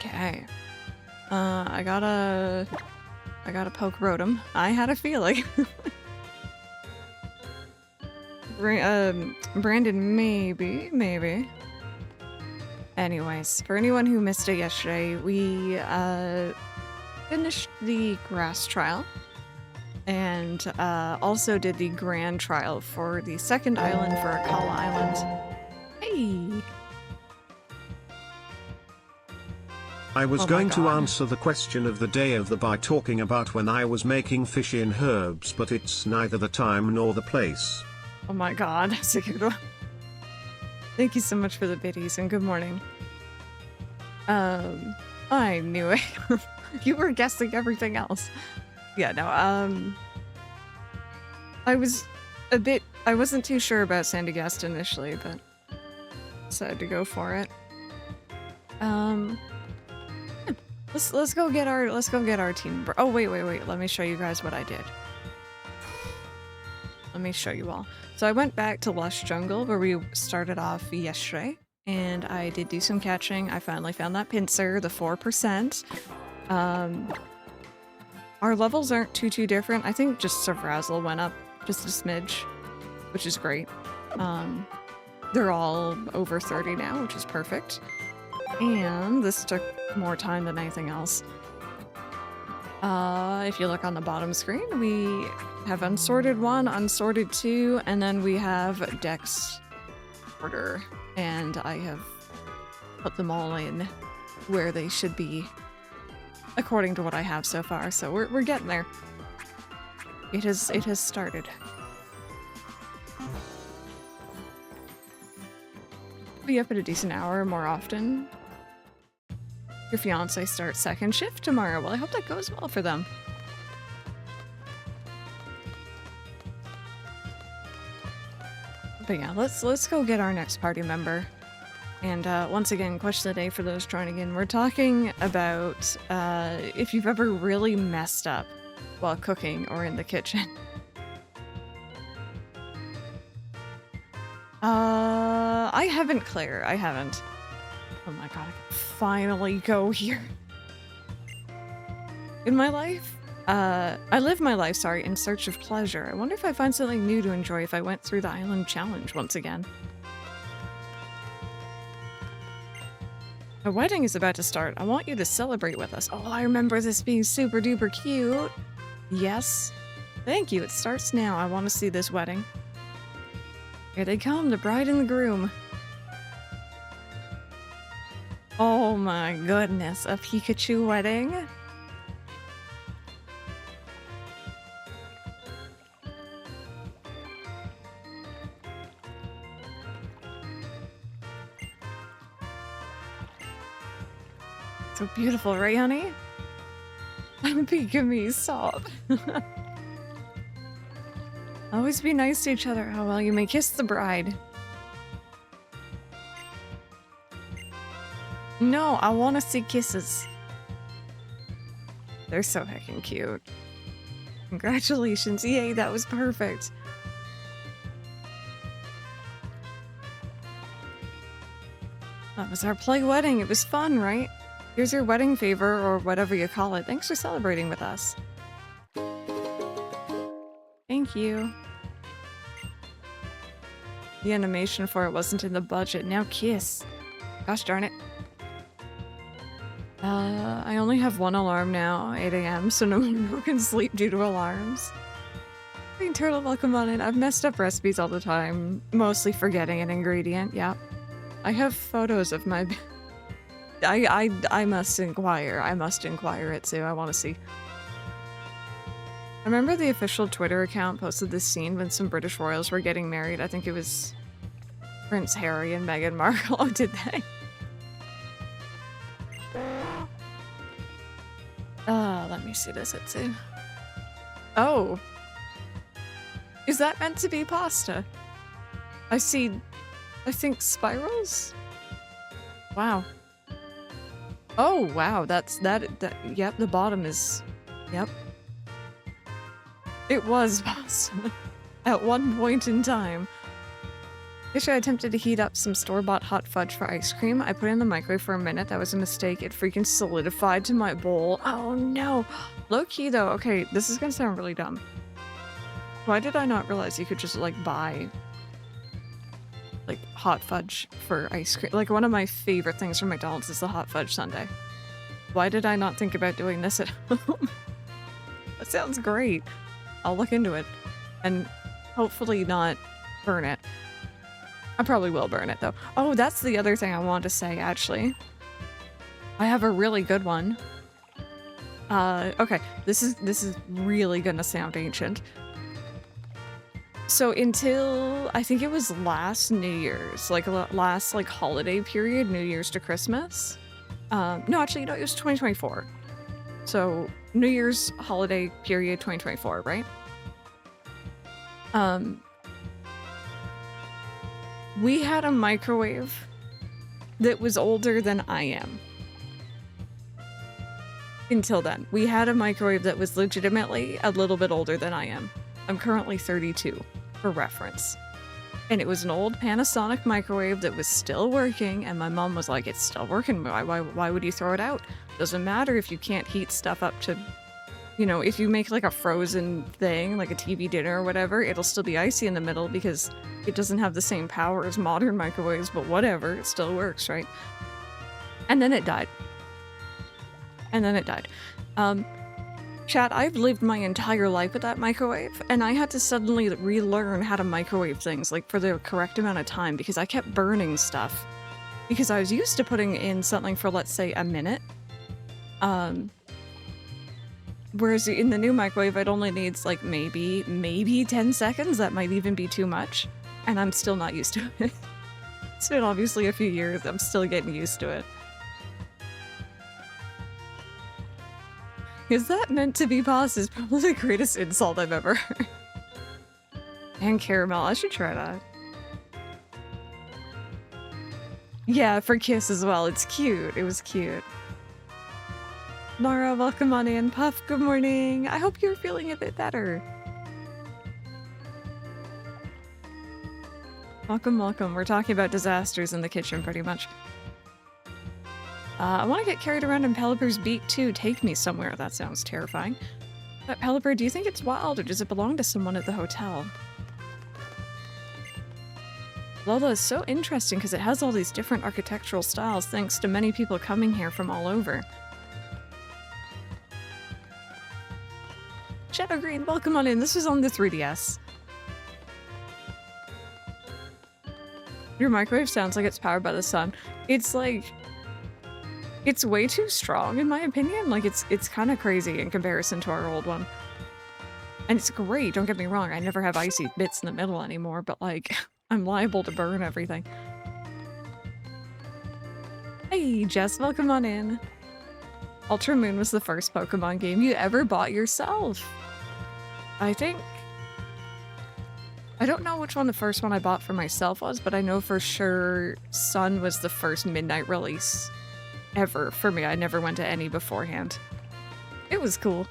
Okay. I gotta poke Rotom. I had a feeling. Brandon, maybe. Anyways, for anyone who missed it yesterday, we finished the grass trial and also did the grand trial for the second island for Akala Island. Hey! I was going to answer the question of the day by talking about when I was making fish in herbs, but it's neither the time nor the place. Oh my god, that's a good one. Thank you so much for the biddies and good morning. I knew it. You were guessing everything else. Yeah, no, I wasn't too sure about Sandygast initially, but decided to go for it. Let's go get our team. Oh, wait. Let me show you guys what I did. Let me show you all. So I went back to Lush Jungle where we started off yesterday, and I did do some catching. I finally found that pincer, the 4%. Our levels aren't too different. I think just Savrazzle went up just a smidge, which is great. They're all over 30 now, which is perfect. And this took more time than anything else. If you look on the bottom screen, we have Unsorted 1, Unsorted 2, and then we have Dex order. And I have put them all in where they should be, according to what I have so far. So we're getting there. It has started. Be up at a decent hour more often. Your fiance starts second shift tomorrow. Well, I hope that goes well for them. But yeah, let's go get our next party member. And once again, question of the day for those joining in. We're talking about if you've ever really messed up while cooking or in the kitchen. I haven't, Claire. I haven't. Oh my god, I can finally go here. In my life, I live my life, in search of pleasure. I wonder if I find something new to enjoy if I went through the island challenge once again. A wedding is about to start. I want you to celebrate with us. Oh, I remember this being super duper cute. Yes. Thank you. It starts now. I want to see this wedding. Here they come, the bride and the groom. Oh my goodness, a Pikachu wedding? So beautiful, right, honey? I'm making me sob. Always be nice to each other. Oh, well, you may kiss the bride. No, I want to see kisses. They're so heckin' cute. Congratulations. Yay, that was perfect. That was our play wedding. It was fun, right? Here's your wedding favor, or whatever you call it. Thanks for celebrating with us. Thank you. The animation for it wasn't in the budget. Now kiss. Gosh darn it. I only have one alarm now, 8 AM, so no one can sleep due to alarms. Green Turtle, welcome on in. I've messed up recipes all the time, mostly forgetting an ingredient, yeah. I have photos of my... I must inquire. I must inquire it too. I want to see. I remember the official Twitter account posted this scene when some British royals were getting married. I think it was Prince Harry and Meghan Markle. Oh, did they? Let me see this at two. Oh. Is that meant to be pasta? I think spirals? Wow. Oh, wow, yep, the bottom is, yep. It was pasta at one point in time. Yesterday I attempted to heat up some store-bought hot fudge for ice cream. I put it in the microwave for a minute. That was a mistake. It freaking solidified to my bowl. Oh no. Low-key though, okay, this is gonna sound really dumb. Why did I not realize you could just like buy like hot fudge for ice cream? Like one of my favorite things from McDonald's is the hot fudge sundae. Why did I not think about doing this at home? That sounds great. I'll look into it and hopefully not burn it. I probably will burn it though. Oh, that's the other thing I wanted to say actually. I have a really good one. Okay, this is really gonna sound ancient. So until I think it was last New Year's, like last like holiday period, New Year's to Christmas. No, actually, no, it was 2024. So New Year's holiday period 2024, right? We had a microwave that was older than I am. Until then, we had a microwave that was legitimately a little bit older than I am. I'm currently 32, for reference. And it was an old Panasonic microwave that was still working, and my mom was like, it's still working, why would you throw it out? Doesn't matter if you can't heat stuff up to, you know, if you make like a frozen thing, like a TV dinner or whatever, it'll still be icy in the middle because it doesn't have the same power as modern microwaves, but whatever, it still works, right? And then it died. Chat, I've lived my entire life with that microwave, and I had to suddenly relearn how to microwave things, like, for the correct amount of time, because I kept burning stuff. Because I was used to putting in something for, let's say, a minute. Whereas in the new microwave, it only needs, like, maybe 10 seconds. That might even be too much. And I'm still not used to it. It's been obviously a few years. I'm still getting used to it. Is that meant to be boss? Is probably the greatest insult I've ever heard. And caramel, I should try that. Yeah, for Kiss as well. It's cute. It was cute. Nara, welcome on in. Puff, good morning. I hope you're feeling a bit better. Welcome, welcome. We're talking about disasters in the kitchen, pretty much. I want to get carried around in Pelipper's beak too. Take me somewhere. That sounds terrifying. But Pelipper, do you think it's wild or does it belong to someone at the hotel? Alola is so interesting because it has all these different architectural styles thanks to many people coming here from all over. Shadow Green, welcome on in. This is on the 3DS. Your microwave sounds like it's powered by the sun. It's like... It's way too strong, in my opinion. Like, it's kind of crazy in comparison to our old one. And it's great, don't get me wrong. I never have icy bits in the middle anymore, but, like, I'm liable to burn everything. Hey, Jess, welcome on in. Ultra Moon was the first Pokemon game you ever bought yourself. I think... I don't know which one the first one I bought for myself was, but I know for sure Sun was the first midnight release. Ever for me. I never went to any beforehand. It was cool.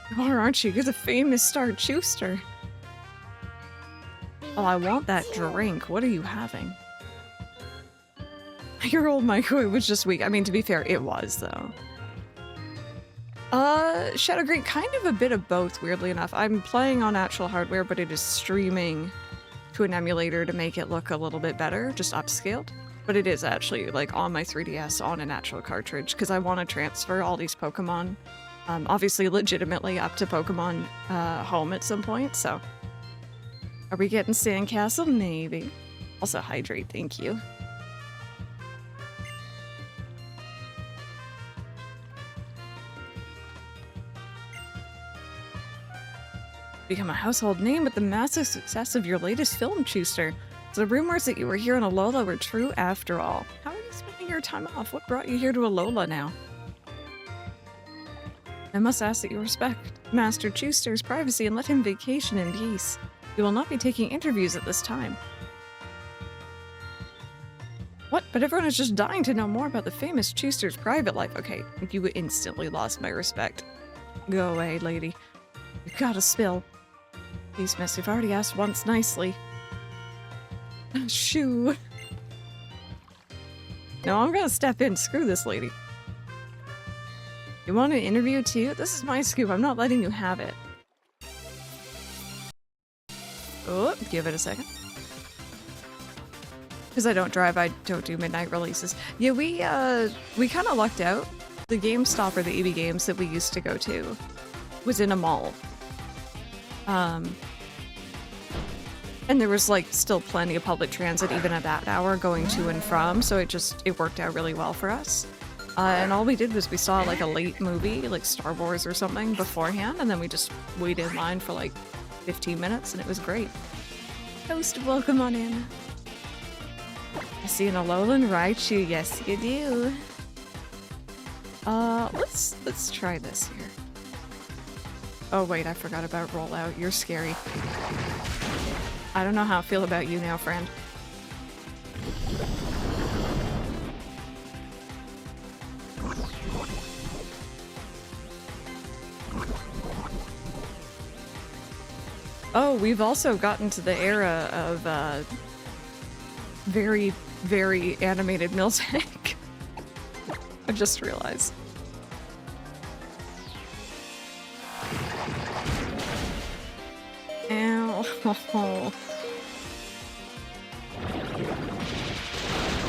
You are, aren't you? You're the famous Star Chuster. Oh, I want that drink. What are you having? Your old microwave was just weak. I mean, to be fair, it was, though. Shadow Green, kind of a bit of both, weirdly enough. I'm playing on actual hardware, but it is streaming to an emulator to make it look a little bit better, just upscaled. But it is actually like on my 3DS on an actual cartridge because I want to transfer all these Pokemon, obviously legitimately up to Pokemon Home at some point, so. Are we getting Sandcastle? Maybe. Also hydrate, thank you. Become a household name with the massive success of your latest film, Chuster. The rumors that you were here in Alola were true after all. How are you spending your time off? What brought you here to Alola now? I must ask that you respect Master Chuster's privacy and let him vacation in peace. We will not be taking interviews at this time. What? But everyone is just dying to know more about the famous Chuster's private life. Okay, you instantly lost my respect. Go away, lady. You've got to spill. Please, miss, you've already asked once nicely. Shoo. No, I'm gonna step in. Screw this lady. You want an interview too? This is my scoop. I'm not letting you have it. Oh, give it a second. Because I don't drive, I don't do midnight releases. Yeah, we kind of lucked out. The GameStop or the EB Games that we used to go to was in a mall. And there was like still plenty of public transit even at that hour going to and from, so it worked out really well for us. And all we did was we saw like a late movie, like Star Wars or something beforehand, and then we just waited in line for like 15 minutes and it was great. Host, welcome on in. I see an Alola in Raichu, yes you do. Let's try this here. Oh wait, I forgot about rollout. You're scary. I don't know how I feel about you now, friend. Oh, we've also gotten to the era of very, very animated Miltank. I just realized. Ow.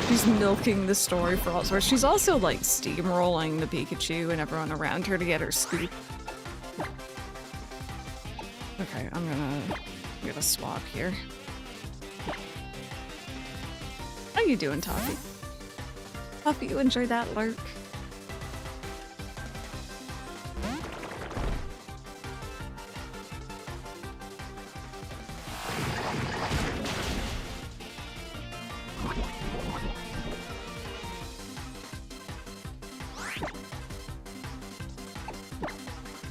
She's milking the story for all it's worth. She's also like steamrolling the Pikachu and everyone around her to get her scoop. Okay, I'm gonna swap here. How you doing, Toffee? Hope you enjoyed that lurk.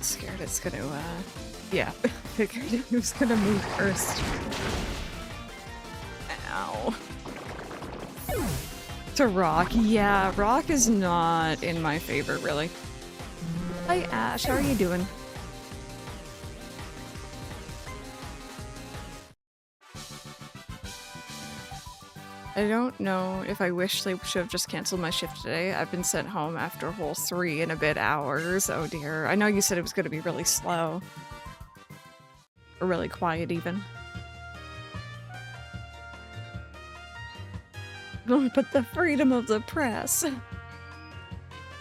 Scared it's gonna, yeah, figured it was gonna move first. Ow. To Rock. Yeah, Rock is not in my favor, really. Hi, Ash. How are you doing? I don't know if I wish they should have just canceled my shift today. I've been sent home after a whole 3 and a bit hours. Oh dear. I know you said it was going to be really slow. Or really quiet, even. But the freedom of the press.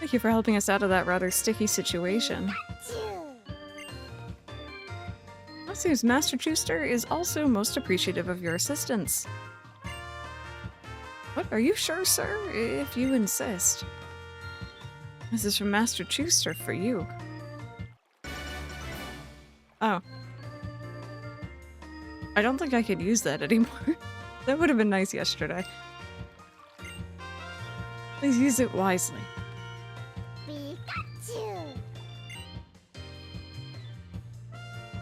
Thank you for helping us out of that rather sticky situation. It seems Master Chooster is also most appreciative of your assistance. What? Are you sure, sir? If you insist. This is from Master Chooster for you. Oh. I don't think I could use that anymore. That would have been nice yesterday. Please use it wisely. Pikachu.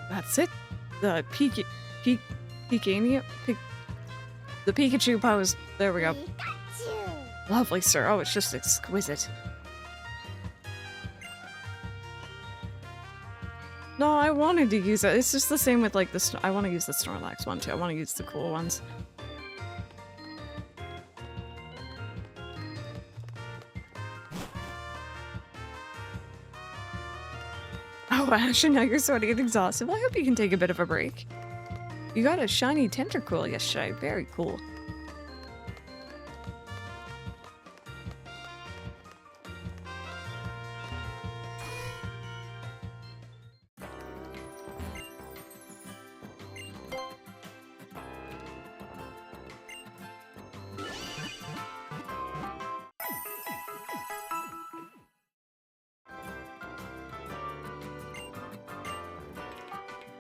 That's it. The the Pikachu pose. There we go. Pikachu. Lovely, sir. Oh, it's just exquisite. No, I wanted to use it. It's just the same with like the. I want to use the Snorlax one too. I want to use the cool ones. Oh, Ash, and now you're sweaty and exhausted. Well, I hope you can take a bit of a break. You got a shiny Tentacool yesterday. Very cool.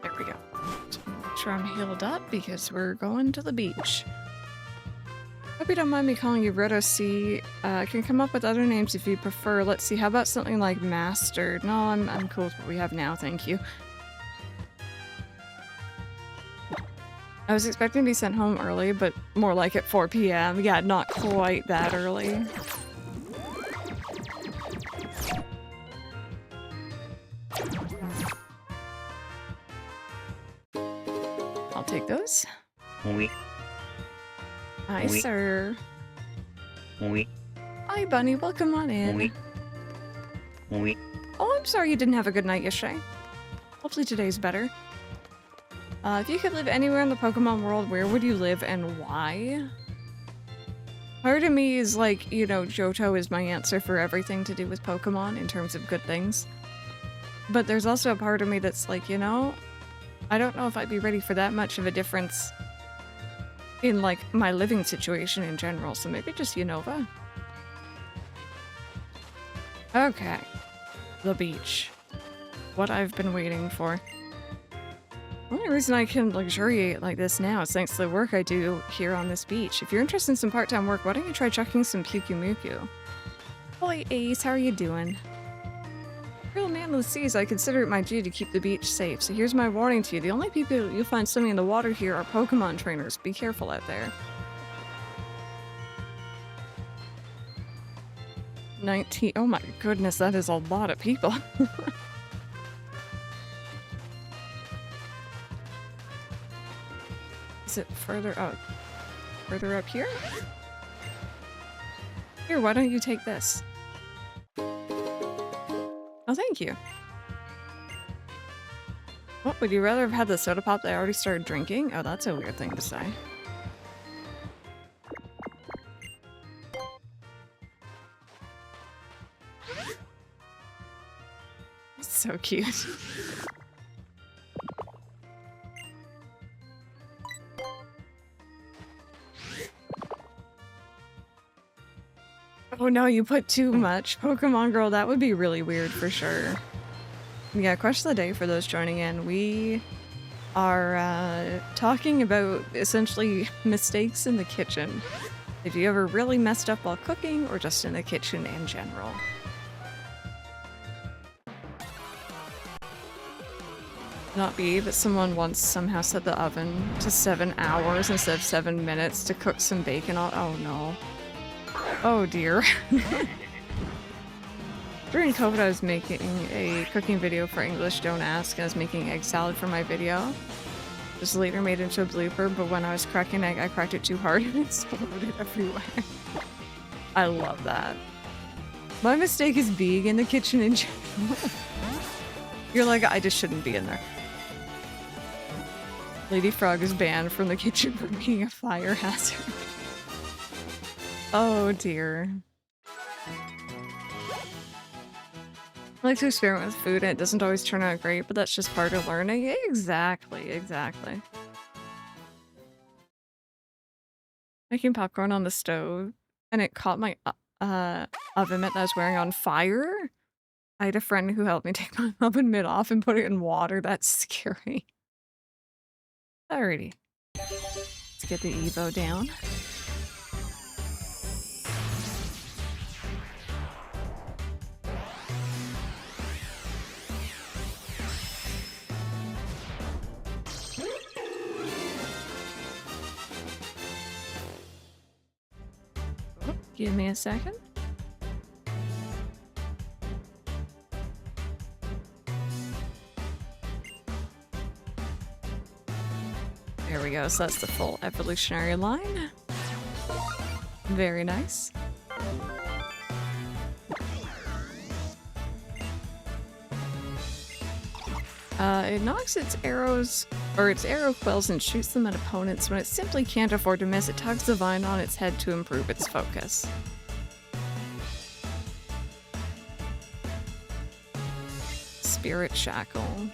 There we go. Make sure I'm healed up because we're going to the beach. Hope you don't mind me calling you Roto C. I can come up with other names if you prefer. Let's see, how about something like Master? No, I'm cool with what we have now, thank you. I was expecting to be sent home early, but more like at 4 p.m. Yeah, not quite that early. take those. Oui. Hi, Oui. sir. Oui. Hi, Bunny. Welcome on in. Oui. Oui. Oh, I'm sorry you didn't have a good night yesterday. Hopefully today's better. If you could live anywhere in the Pokemon world, where would you live and why? Part of me is like, you know, Johto is my answer for everything to do with Pokemon in terms of good things. But there's also a part of me that's like, you know, I don't know if I'd be ready for that much of a difference in, like, my living situation in general, so maybe just Unova. Okay. The beach. What I've been waiting for. The only reason I can luxuriate like this now is thanks to the work I do here on this beach. If you're interested in some part-time work, why don't you try chucking some Pyukumuku? Boy, Ace, how are you doing? Real man of the seas, I consider it my duty to keep the beach safe, so here's my warning to you. The only people you'll find swimming in the water here are Pokemon trainers. Be careful out there. 19. Oh my goodness, that is a lot of people. Is it further up? Further up here? Here, why don't you take this? Oh, thank you. What, would you rather have had the soda pop that I already started drinking? Oh, that's a weird thing to say. It's so cute. Oh no, you put too much. Pokemon Girl, that would be really weird for sure. Yeah, question of the day for those joining in. We are talking about essentially mistakes in the kitchen. If you ever really messed up while cooking or just in the kitchen in general. Not be, but someone once somehow set the oven to 7 hours instead of 7 minutes to cook some bacon on. Oh no. Oh dear. During COVID, I was making a cooking video for English Don't Ask, and I was making egg salad for my video. It was later made into a blooper, but when I was cracking an egg, I cracked it too hard and it exploded everywhere. I love that. My mistake is being in the kitchen in general. You're like, I just shouldn't be in there. Lady Frog is banned from the kitchen for being a fire hazard. Oh dear. I like to experiment with food and it doesn't always turn out great, but that's just part of learning. Exactly, exactly. Making popcorn on the stove and it caught my oven mitt that I was wearing on fire. I had a friend who helped me take my oven mitt off and put it in water. That's scary. Alrighty. Let's get the Evo down. Give me a second. There we go, so that's the full evolutionary line. Very nice. It knocks its arrows, or its arrow quills and shoots them at opponents. When it simply can't afford to miss, it tugs the vine on its head to improve its focus. Spirit Shackle.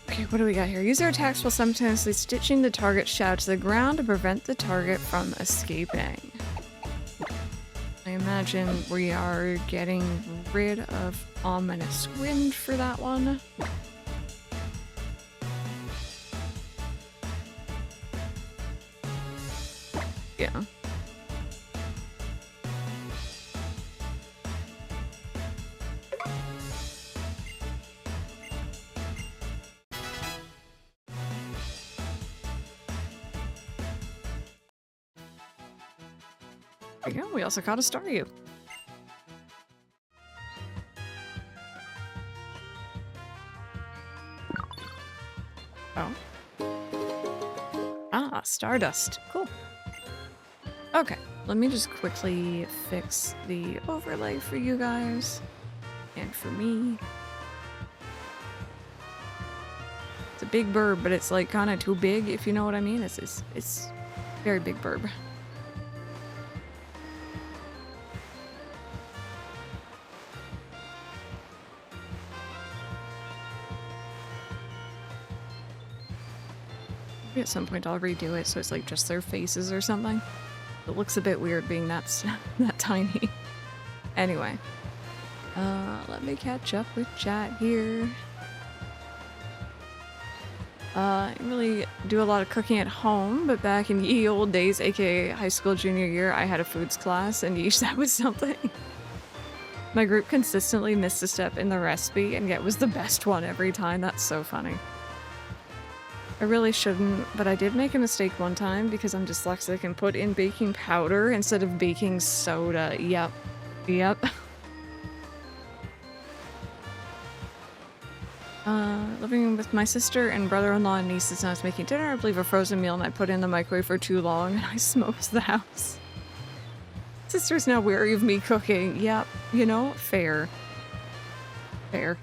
Okay, what do we got here? User attacks while simultaneously stitching the target shadow to the ground to prevent the target from escaping. I imagine we are getting rid of Ominous Wind for that one. Yeah. There we go. We also caught a Staryu. Oh. Ah, Stardust. Cool. Okay, let me just quickly fix the overlay for you guys. And for me. It's a big burb, but it's like kind of too big, if you know what I mean. It's very big burb. Maybe at some point I'll redo it so it's like just their faces or something. It looks a bit weird being that tiny. Anyway. Let me catch up with chat here. I didn't really do a lot of cooking at home, but back in ye old days, aka high school junior year, I had a foods class, and yeesh, that was something. My group consistently missed a step in the recipe, and yet was the best one every time. That's so funny. I really shouldn't, but I did make a mistake one time because I'm dyslexic and put in baking powder instead of baking soda. Yep. Yep. Living with my sister and brother-in-law and nieces, and I was making dinner. I believe a frozen meal, and I put it in the microwave for too long, and I smoked the house. Sister's now wary of me cooking. Yep, you know, fair. Fair.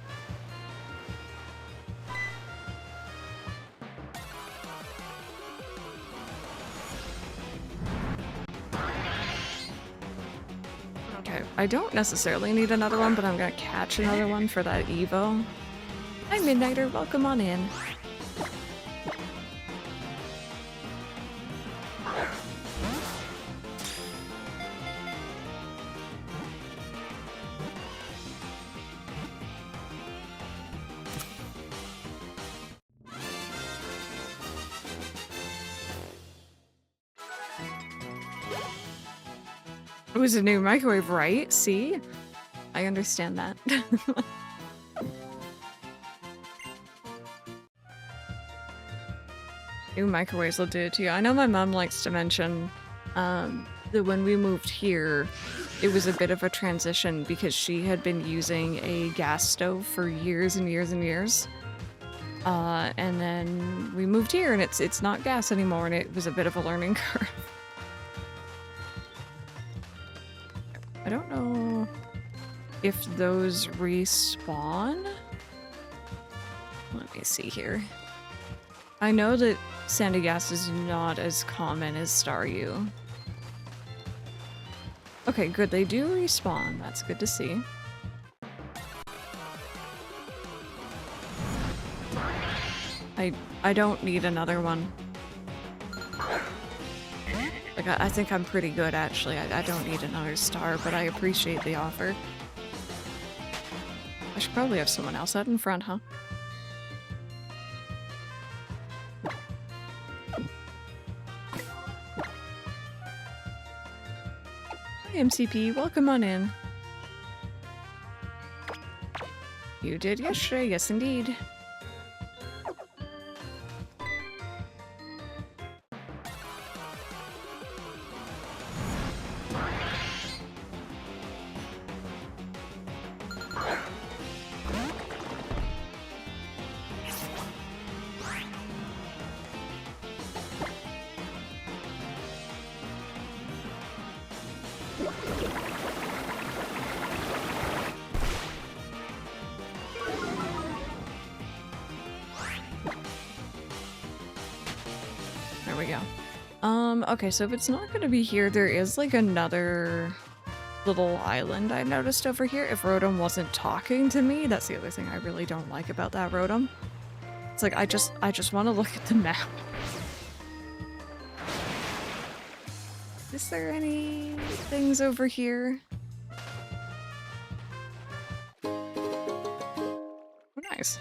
Okay, I don't necessarily need another one, but I'm gonna catch another one for that Evo. Hi, Midnighter. Welcome on in. It was a new microwave, right? See? I understand that. New microwaves will do it to you. I know my mom likes to mention that when we moved here, it was a bit of a transition because she had been using a gas stove for years and years and years. And then we moved here and it's not gas anymore, and it was a bit of a learning curve. I don't know if those respawn. Let me see here. I know that sandy gas is not as common as Staryu. Okay, good. They do respawn. That's good to see. I don't need another one. Like, I think I'm pretty good, actually. I don't need another star, but I appreciate the offer. I should probably have someone else out in front, huh? Hi, MCP. Welcome on in. You did yesterday. Yes, indeed. Okay, so if it's not going to be here, there is like another little island I noticed over here. If Rotom wasn't talking to me, that's the other thing I really don't like about that Rotom. It's like I just want to look at the map. Is there any things over here? Oh, nice.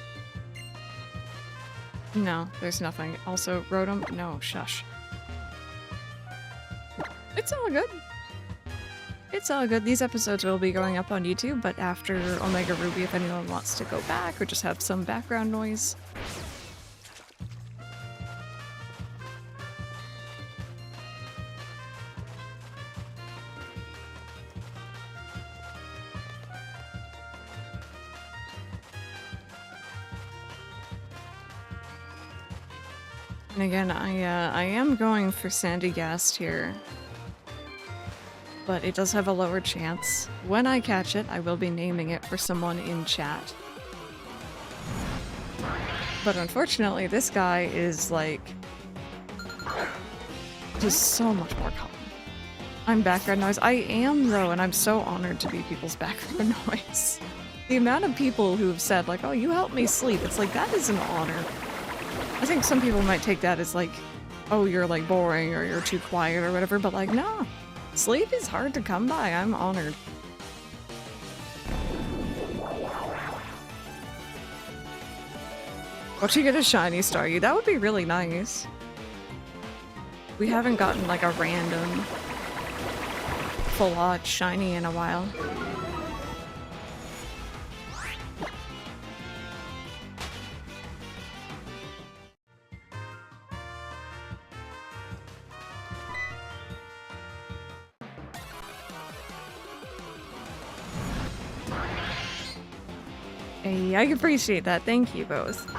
No, there's nothing. Also, Rotom, no, shush. It's all good. It's all good. These episodes will be going up on YouTube, but after Omega Ruby, if anyone wants to go back or just have some background noise. And again, I am going for Sandy Gast here. But it does have a lower chance. When I catch it, I will be naming it for someone in chat. But unfortunately, this guy is like just so much more common. I'm background noise. I am though, and I'm so honored to be people's background noise. The amount of people who have said like, oh, you help me sleep. It's like, that is an honor. I think some people might take that as like, oh, you're like boring or you're too quiet or whatever, but like, no. Sleep is hard to come by. I'm honored. What you get a shiny Staryu? That would be really nice. We haven't gotten like a random full-on shiny in a while. Hey, I appreciate that. Thank you both.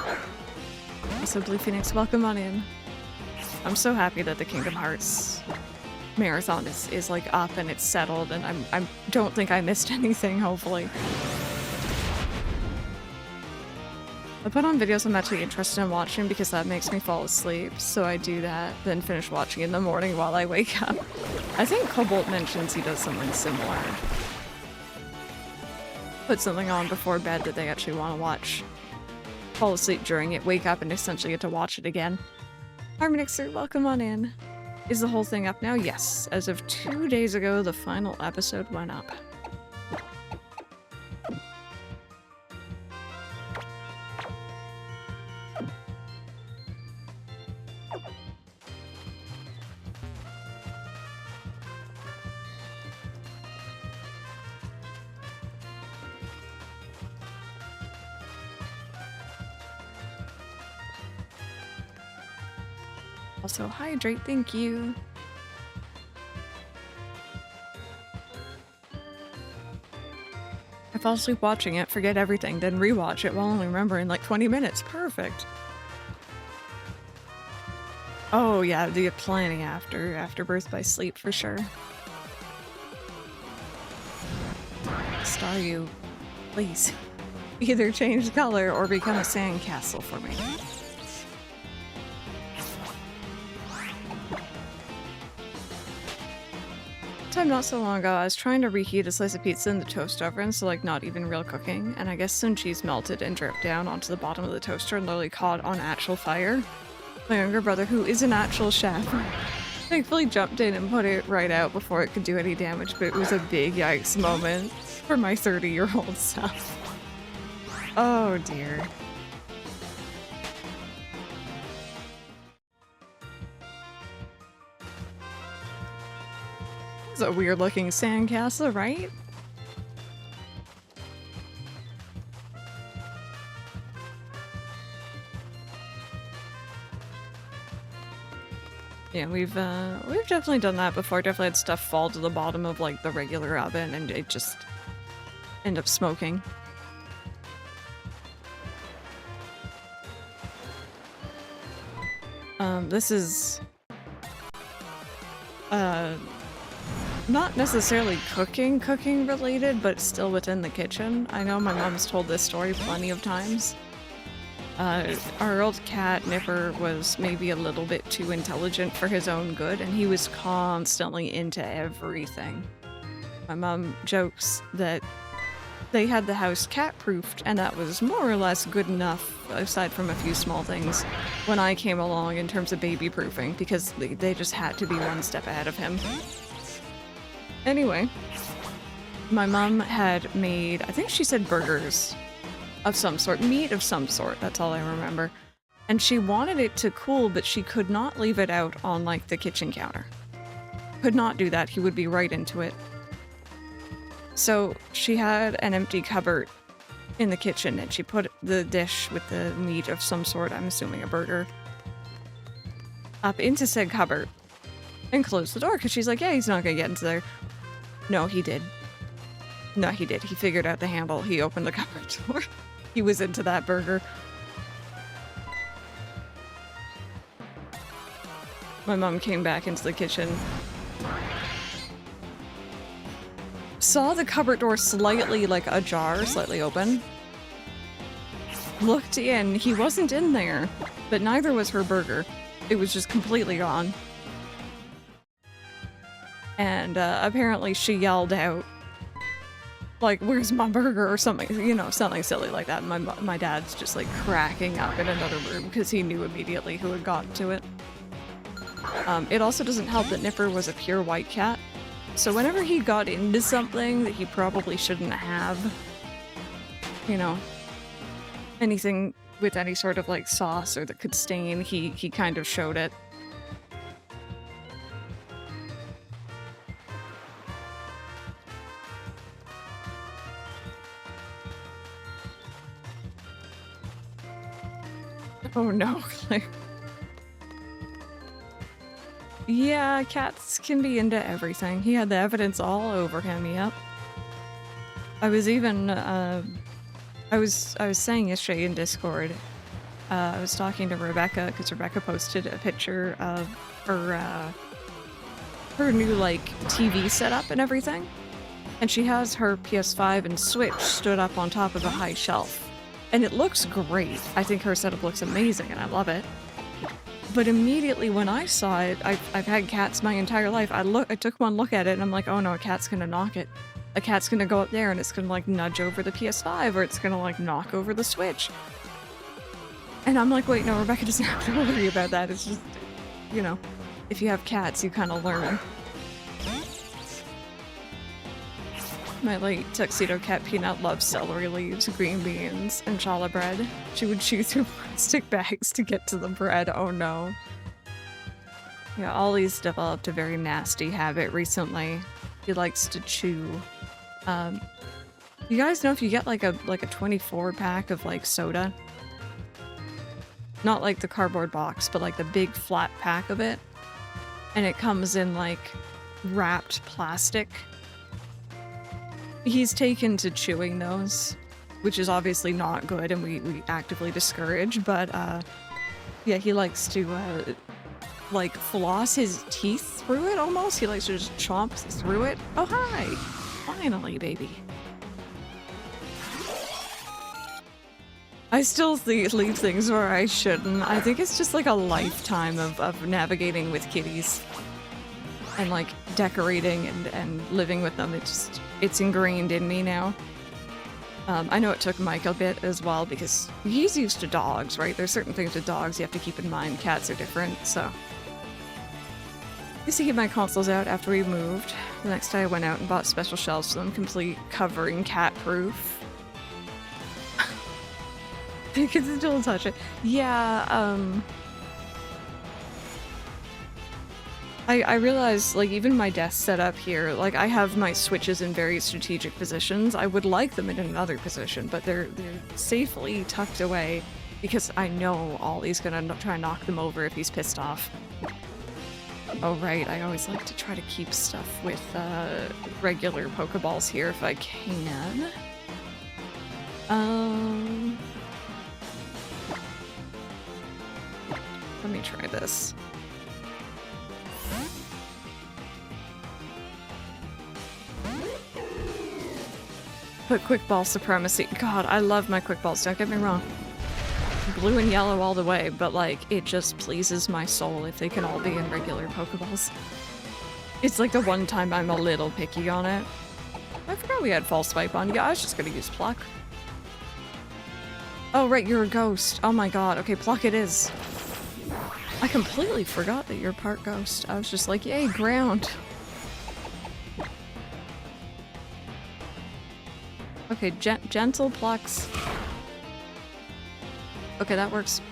Also, Blue Phoenix, welcome on in. I'm so happy that the Kingdom Hearts marathon is like up and it's settled, and I don't think I missed anything, hopefully. I put on videos I'm actually interested in watching because that makes me fall asleep, so I do that, then finish watching in the morning while I wake up. I think Cobalt mentions he does something similar. Put something on before bed that they actually want to watch. Fall asleep during it, wake up, and essentially get to watch it again. Harmonixer, welcome on in. Is the whole thing up now? Yes. As of 2 days ago, the final episode went up. Also, hydrate, thank you. I fall asleep watching it, forget everything, then rewatch it while only remembering like 20 minutes. Perfect. Oh yeah, the planning after birth by sleep for sure. Staryu, please. Either change color or become a sandcastle for me. Time not so long ago, I was trying to reheat a slice of pizza in the toast oven, so like not even real cooking, and I guess some cheese melted and dripped down onto the bottom of the toaster and literally caught on actual fire. My younger brother, who is an actual chef, thankfully jumped in and put it right out before it could do any damage, but it was a big yikes moment for my 30-year-old self. Oh dear. It's a weird looking sandcastle, right? Yeah, we've definitely done that before. Definitely had stuff fall to the bottom of like the regular oven and it just end up smoking. This is not necessarily cooking related, but still within the kitchen. I know my mom's told this story plenty of times. Our old cat, Nipper, was maybe a little bit too intelligent for his own good, and he was constantly into everything. My mom jokes that they had the house cat-proofed, and that was more or less good enough, aside from a few small things, when I came along in terms of baby-proofing, because they just had to be one step ahead of him. Anyway, my mom had made, I think she said burgers of some sort, meat of some sort, that's all I remember. And she wanted it to cool, but she could not leave it out on, like, the kitchen counter. Could not do that, he would be right into it. So she had an empty cupboard in the kitchen, and she put the dish with the meat of some sort, I'm assuming a burger, up into said cupboard and closed the door, because she's like, yeah, he's not gonna get into there. No, he did. No, he did. He figured out the handle. He opened the cupboard door. He was into that burger. My mom came back into the kitchen. Saw the cupboard door slightly like ajar, slightly open. Looked in, he wasn't in there, but neither was her burger. It was just completely gone. And apparently she yelled out, like, "Where's my burger?" or something, you know, something silly like that. And my dad's just like cracking up in another room because he knew immediately who had gotten to it. It also doesn't help that Nipper was a pure white cat. So whenever he got into something that he probably shouldn't have, you know, anything with any sort of like sauce or that could stain, he kind of showed it. Oh no, Claire. Yeah, cats can be into everything. He had the evidence all over him, yep. I was even, I was saying yesterday in Discord, I was talking to Rebecca, because Rebecca posted a picture of her, her new, like, TV setup and everything. And she has her PS5 and Switch stood up on top of a high shelf. And it looks great. I think her setup looks amazing and I love it. But immediately when I saw it, I've had cats my entire life. I took one look at it and I'm like, oh no, a cat's gonna knock it. A cat's gonna go up there and it's gonna like nudge over the PS5 or it's gonna like knock over the Switch. And I'm like, wait, no, Rebecca doesn't have to worry about that. It's just, you know, if you have cats, you kind of learn. My late tuxedo cat Peanut loves celery leaves, green beans, and challah bread. She would chew through plastic bags to get to the bread. Oh no. Yeah, Ollie's developed a very nasty habit recently. He likes to chew. You guys know if you get like a 24 pack of like soda, not like the cardboard box, but like the big flat pack of it, and it comes in like wrapped plastic. He's taken to chewing those, which is obviously not good and we actively discourage, but yeah, he likes to like floss his teeth through it almost. He likes to just chomp through it. Oh hi! Finally, baby. I still leave things where I shouldn't. I think it's just like a lifetime of navigating with kitties. And like decorating and living with them. It's ingrained in me now. I know it took Mike a bit as well because he's used to dogs, right? There's certain things with dogs you have to keep in mind. Cats are different, so. I used to keep my consoles out after we moved. The next day I went out and bought special shelves for them, complete covering cat proof. You can still touch it. Yeah, I realized, like, even my desk setup here, like, I have my switches in very strategic positions. I would like them in another position, but they're safely tucked away because I know Ollie's gonna try and knock them over if he's pissed off. Oh, right, I always like to try to keep stuff with regular Pokeballs here if I can. Let me try this. Put quick ball supremacy. God, I love my quick balls, don't get me wrong. Blue and yellow all the way, but like, it just pleases my soul if they can all be in regular Pokeballs. It's like the one time I'm a little picky on it. I forgot we had false swipe on. Yeah, I was just gonna use pluck. Oh right, you're a ghost. Oh my god, okay, pluck it is. I completely forgot that you're part ghost. I was just like, yay, ground. Okay, gentle plucks. Okay, that works.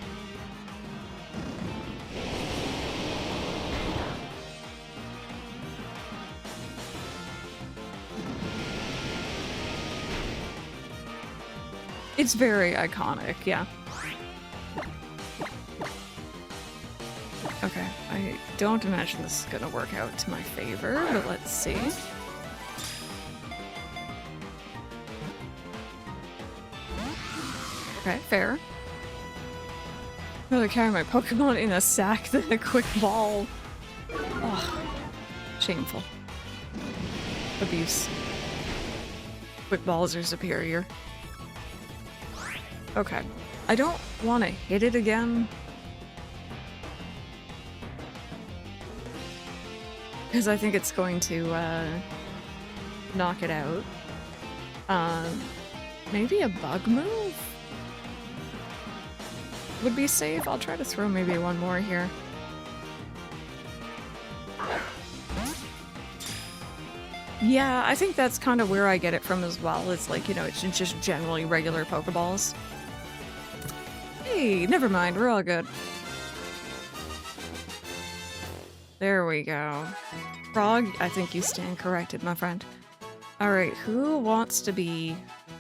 It's very iconic, yeah. Okay, I don't imagine this is gonna work out to my favor, but let's see. Okay, fair. I'd rather carry my Pokemon in a sack than a quick ball. Oh, shameful. Abuse. Quick balls are superior. Okay. I don't want to hit it again. Because I think it's going to knock it out. Maybe a bug move would be safe. I'll try to throw maybe one more here. Yeah, I think that's kind of where I get it from as well. It's like, you know, it's just generally regular Pokeballs. Hey, never mind, we're all good. There we go. Frog, I think you stand corrected, my friend. Alright, who wants to be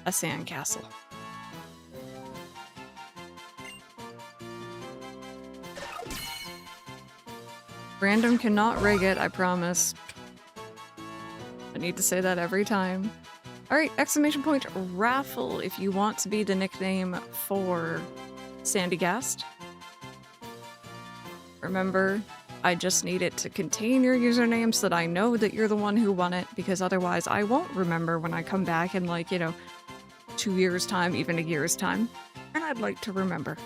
a sandcastle? Random cannot rig it, I promise. I need to say that every time. Alright, exclamation point raffle if you want to be the nickname for Sandygast. Remember, I just need it to contain your username so that I know that you're the one who won it, because otherwise I won't remember when I come back in, like, you know, 2 years' time, even a year's time. And I'd like to remember.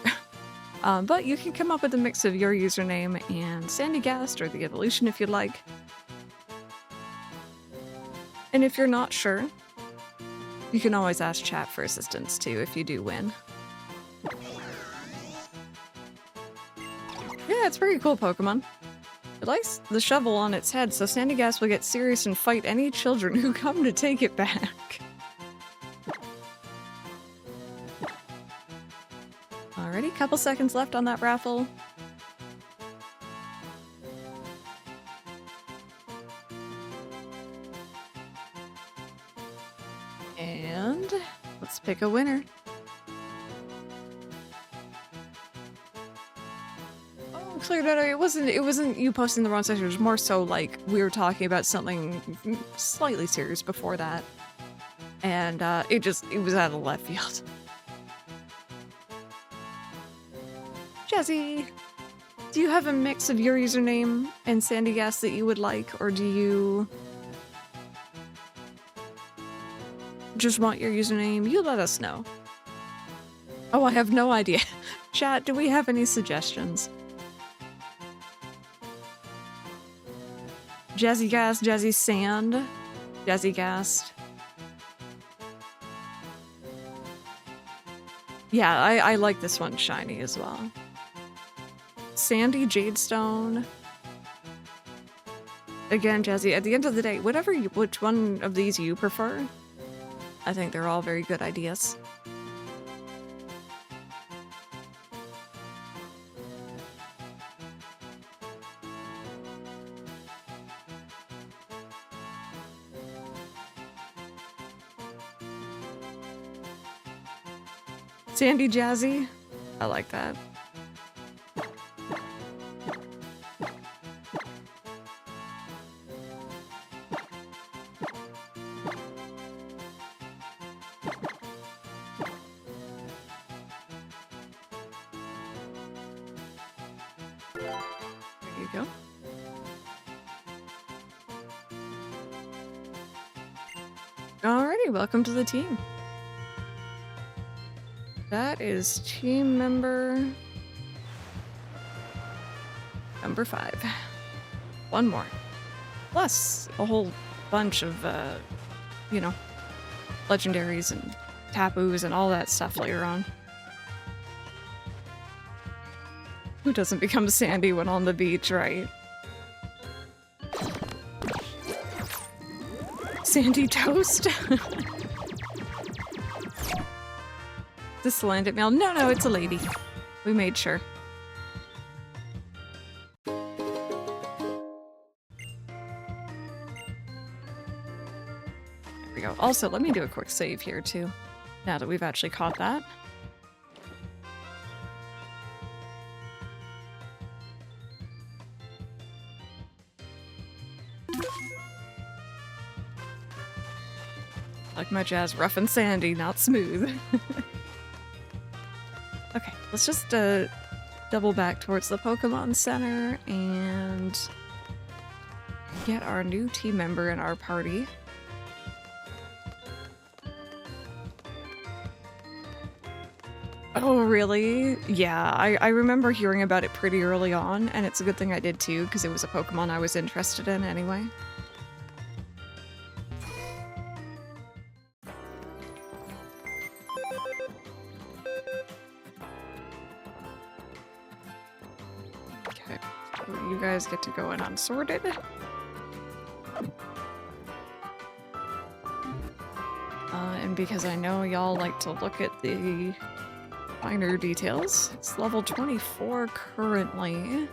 But you can come up with a mix of your username and Sandygast or the evolution if you'd like. And if you're not sure, you can always ask chat for assistance too if you do win. Yeah, it's pretty cool Pokemon. It likes the shovel on its head, so Sandygast will get serious and fight any children who come to take it back. Alrighty, couple seconds left on that raffle. And let's pick a winner. Oh, clear that it wasn't you posting the wrong section. It was more so like we were talking about something slightly serious before that. And it was out of left field. Jesse, do you have a mix of your username and Sandygast that you would like, or do you just want your username? You let us know. Oh, I have no idea. Chat, do we have any suggestions? Jazzygast, Jazzy Sand, Jazzygast. Yeah, I like this one shiny as well. Sandy Jadestone. Again, Jazzy, at the end of the day, which one of these you prefer, I think they're all very good ideas. Sandy Jazzy? I like that. There you go. Alrighty, welcome to the team. That is team member number 5. One more. Plus a whole bunch of, you know, legendaries and taboos and all that stuff later on. Who doesn't become Sandy when on the beach, right? Sandy Toast? This slanted mail? No, it's a lady. We made sure. There we go. Also, let me do a quick save here too, now that we've actually caught that. Like my jazz, rough and sandy, not smooth. Okay, let's just double back towards the Pokemon Center and get our new team member in our party. Oh, really? Yeah, I remember hearing about it pretty early on, and it's a good thing I did too, because it was a Pokemon I was interested in anyway. Okay, so you guys get to go in unsorted. And because I know y'all like to look at the finer details, it's level 24 currently.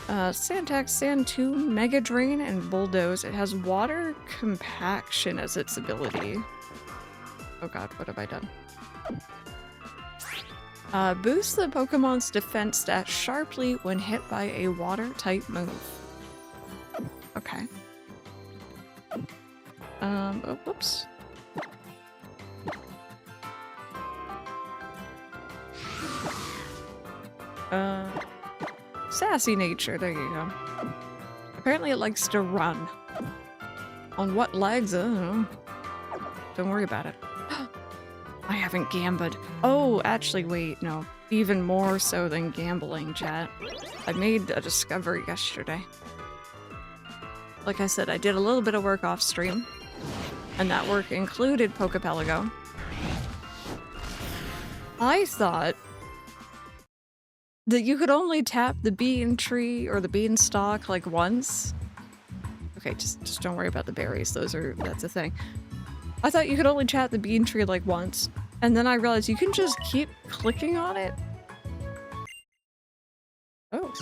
Sandtax, Sand Tomb, Mega Drain, and Bulldoze. It has Water Compaction as its ability. Oh god, what have I done? Boost the Pokemon's defense stat sharply when hit by a water-type move. Okay. Oh, whoops. Sassy nature, there you go. Apparently it likes to run. On what legs? I don't know. Don't worry about it. I haven't gambled. Oh, actually, wait, no. Even more so than gambling, chat. I made a discovery yesterday. Like I said, I did a little bit of work off stream. And that work included Pokepelago. I thought that you could only tap the bean tree or the beanstalk like once. Okay, just don't worry about the berries. That's a thing. I thought you could only tap the bean tree like once, and then I realized you can just keep clicking on it. Oh.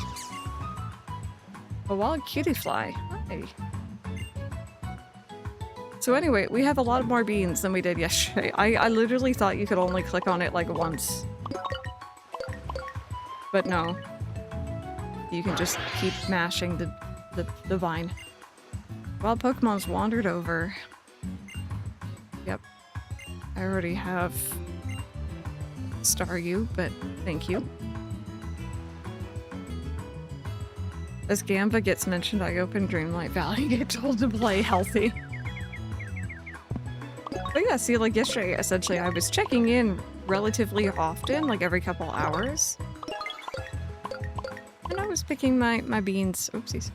A wild kitty fly. Hi. So anyway, we have a lot more beans than we did yesterday. I literally thought you could only click on it like once. But no. You can just keep mashing the vine. Well, Pokemon's wandered over. Yep. I already have Staryu, but thank you. As Gamba gets mentioned, I open Dreamlight Valley and get told to play healthy. But yeah, see, like yesterday, essentially, I was checking in relatively often, like every couple hours. And I was picking my beans. Oopsies.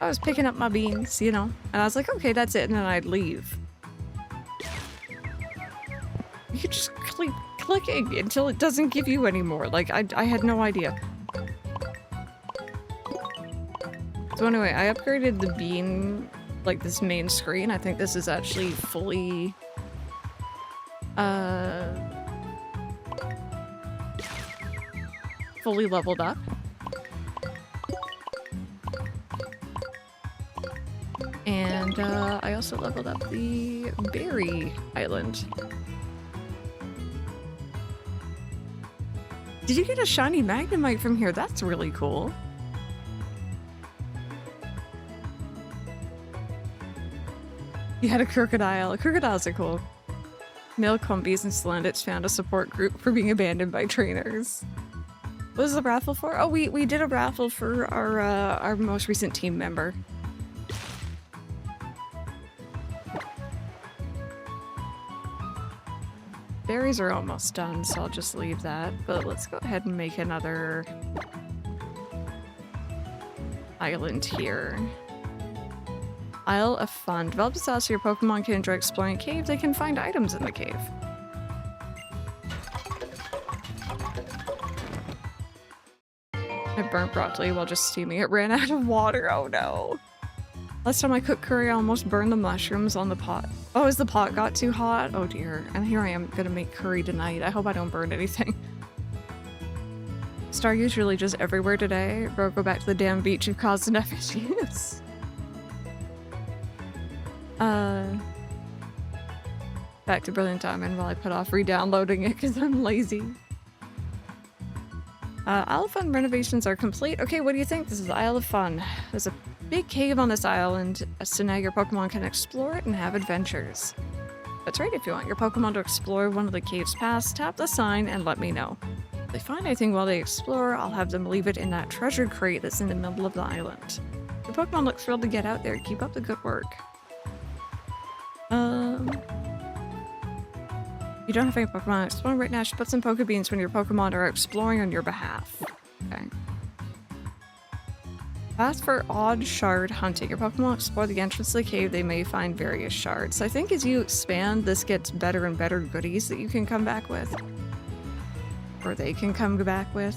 I was picking up my beans, you know, and I was like, okay, that's it, and then I'd leave. You could just keep clicking until it doesn't give you anymore. Like, I had no idea. So anyway, I upgraded the bean, like this main screen. I think this is actually fully, fully leveled up. And I also leveled up the berry island. Did you get a shiny Magnemite from here? That's really cool. You had a crocodile. Crocodiles are cool. Male Combies and Slandits found a support group for being abandoned by trainers. What was the raffle for? Oh, we did a raffle for our most recent team member. Berries are almost done, so I'll just leave that. But let's go ahead and make another island here. Isle of Fun. Develop a sauce so your Pokemon can enjoy exploring a cave. They can find items in the cave. I burnt broccoli while just steaming it. Ran out of water. Oh no. Last time I cooked curry, I almost burned the mushrooms on the pot. Oh, as the pot got too hot? Oh dear. And here I am gonna make curry tonight. I hope I don't burn anything. Staryu's really just everywhere today. Bro, go back to the damn beach. You've caused enough issues. Back to Brilliant Diamond while I put off re-downloading it because I'm lazy. Isle of Fun renovations are complete. Okay, what do you think? This is Isle of Fun. There's a big cave on this island, so now your Pokemon can explore it and have adventures. That's right, if you want your Pokemon to explore one of the cave's paths, tap the sign and let me know. If they find anything while they explore, I'll have them leave it in that treasure crate that's in the middle of the island. Your Pokemon look thrilled to get out there. Keep up the good work. You don't have any Pokemon exploring right now. You should put some Pokebeans when your Pokemon are exploring on your behalf. Okay. Ask for odd shard hunting. Your Pokemon explore the entrance to the cave, they may find various shards. I think as you expand, this gets better and better goodies that you can come back with. Or they can come back with.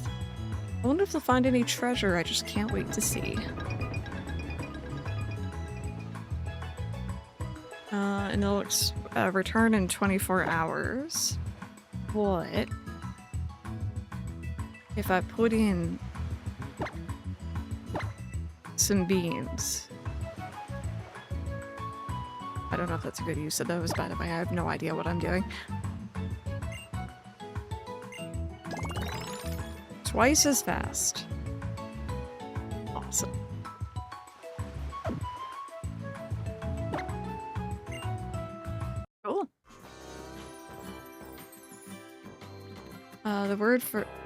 I wonder if they'll find any treasure. I just can't wait to see. And they'll return in 24 hours. What if I put in some beans? I don't know if that's a good use of those, by the way. I have no idea what I'm doing. Twice as fast. Awesome. Cool.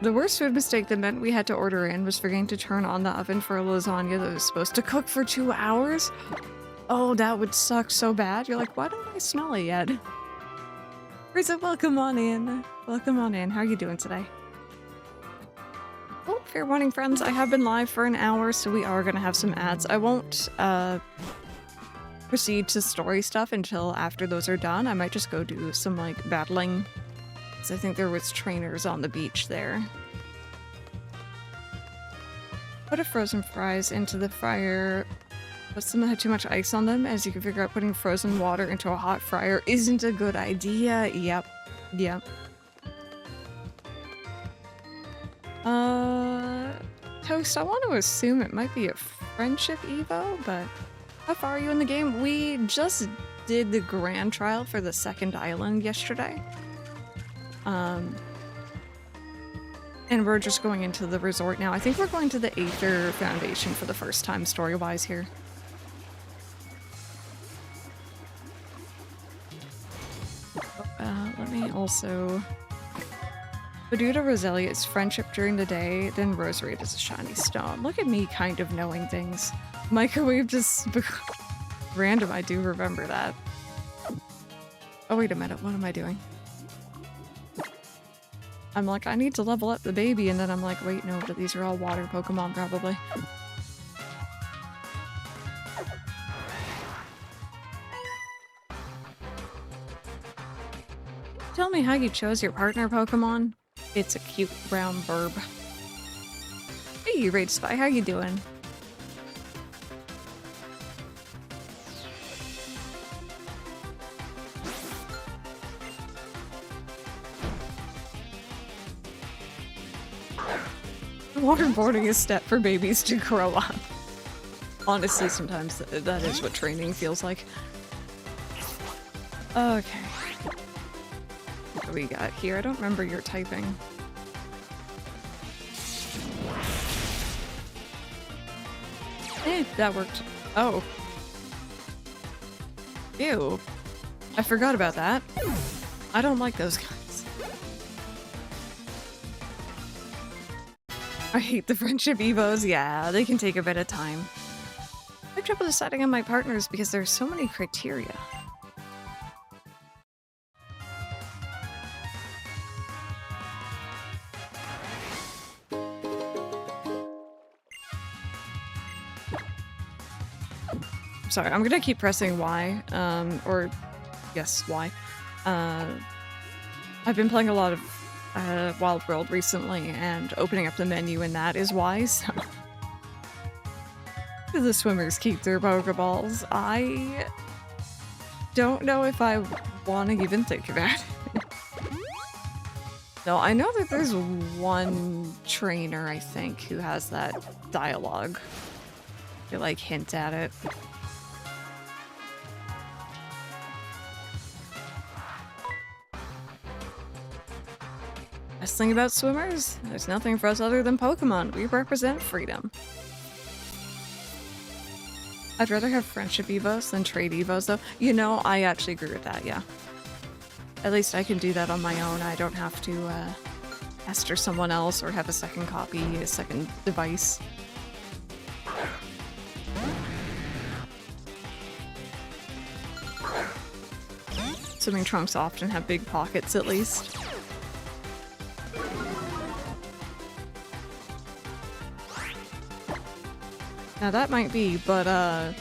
The worst food mistake that meant we had to order in was forgetting to turn on the oven for a lasagna that was supposed to cook for 2 hours. Oh, that would suck so bad. You're like, why don't I smell it yet? Risa, welcome on in. Welcome on in. How are you doing today? Oh, fair warning, friends. I have been live for an hour, so we are gonna have some ads. I won't proceed to story stuff until after those are done. I might just go do some like battling. Because I think there was trainers on the beach there. Put a frozen fries into the fryer. But some had too much ice on them. As you can figure out, putting frozen water into a hot fryer isn't a good idea. Yep. Yep. Toast, I want to assume it might be a friendship evo, but how far are you in the game? We just did the grand trial for the second island yesterday. And we're just going into the resort now. I think we're going to the Aether Foundation for the first time story-wise here. Let me also... Paduta Roselia is friendship during the day, then Roserade is a shiny stone. Look at me kind of knowing things. Microwave just... Random, I do remember that. Oh, wait a minute, what am I doing? I'm like, I need to level up the baby, and then I'm like, wait, no, but these are all water Pokemon, probably. Tell me how you chose your partner Pokemon. It's a cute brown burb. Hey, Rage Spy, how you doing? Waterboarding is a step for babies to grow up. Honestly, sometimes that is what training feels like. Okay. What do we got here? I don't remember your typing. That worked. Oh. Ew. I forgot about that. I don't like those guys. I hate the friendship evos. Yeah, they can take a bit of time. I have trouble deciding on my partners because there's so many criteria. Sorry, I'm gonna keep pressing Y, or yes, Y. I've been playing a lot of Wild World recently, and opening up the menu in that is Y, so... Do the swimmers keep their Pokeballs? I don't know if I want to even think about it. No, I know that there's one trainer, I think, who has that dialogue. They, like, hint at it. Best thing about swimmers? There's nothing for us other than Pokemon. We represent freedom. I'd rather have friendship evos than trade evos, though. You know, I actually agree with that, yeah. At least I can do that on my own. I don't have to pester someone else or have a second copy, a second device. Assuming trunks often have big pockets, at least. Now that might be, but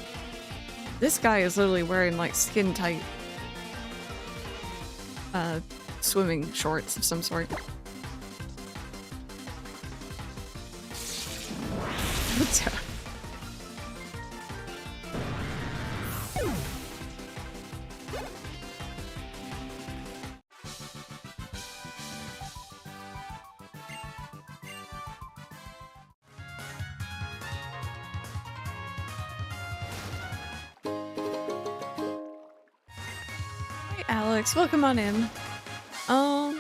this guy is literally wearing like skin tight swimming shorts of some sort. What's up? Alex, welcome on in. I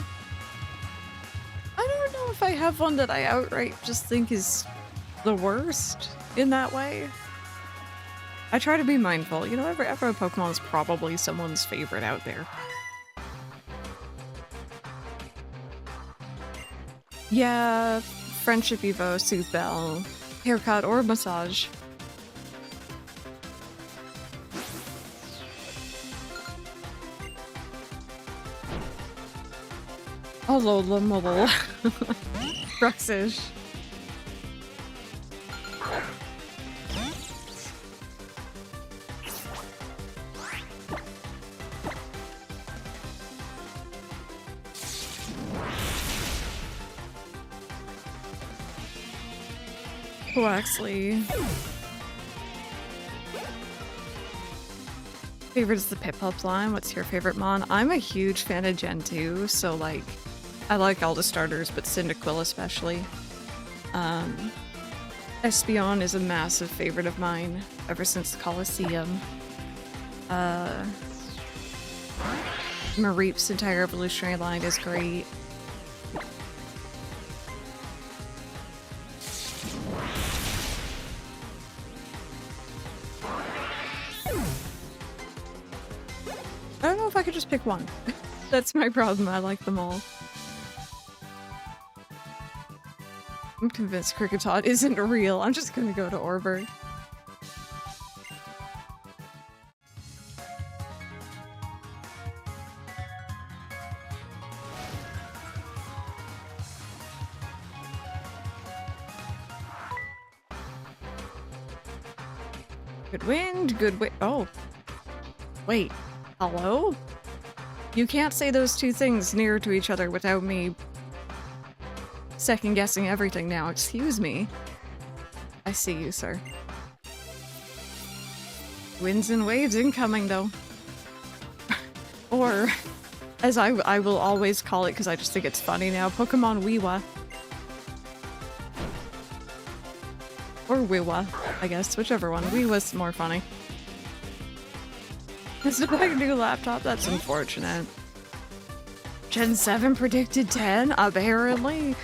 don't know if I have one that I outright just think is the worst in that way. I try to be mindful. You know, every Pokemon is probably someone's favorite out there. Yeah, Friendship Evo, Sooth Bell, haircut, or massage. Alola mobile. Bruxish. Waxley. Favorite is the Piplup line. What's your favorite mon? I'm a huge fan of Gen 2, so like I like all the starters, but Cyndaquil especially. Espeon is a massive favorite of mine ever since the Colosseum. Mareep's entire evolutionary line is great. I don't know if I could just pick one. That's my problem, I like them all. I'm convinced Kricketot isn't real. I'm just gonna go to Orberg. Good wind, good wind. Oh. Wait. Hello? You can't say those two things near to each other without me second-guessing everything now. Excuse me. I see you, sir. Winds and waves incoming, though. Or, as I will always call it because I just think it's funny now, Pokemon Weewa. Or Weewa, I guess, whichever one. Weewa's more funny. Is it like a new laptop? That's unfortunate. Gen 7 predicted 10? Apparently.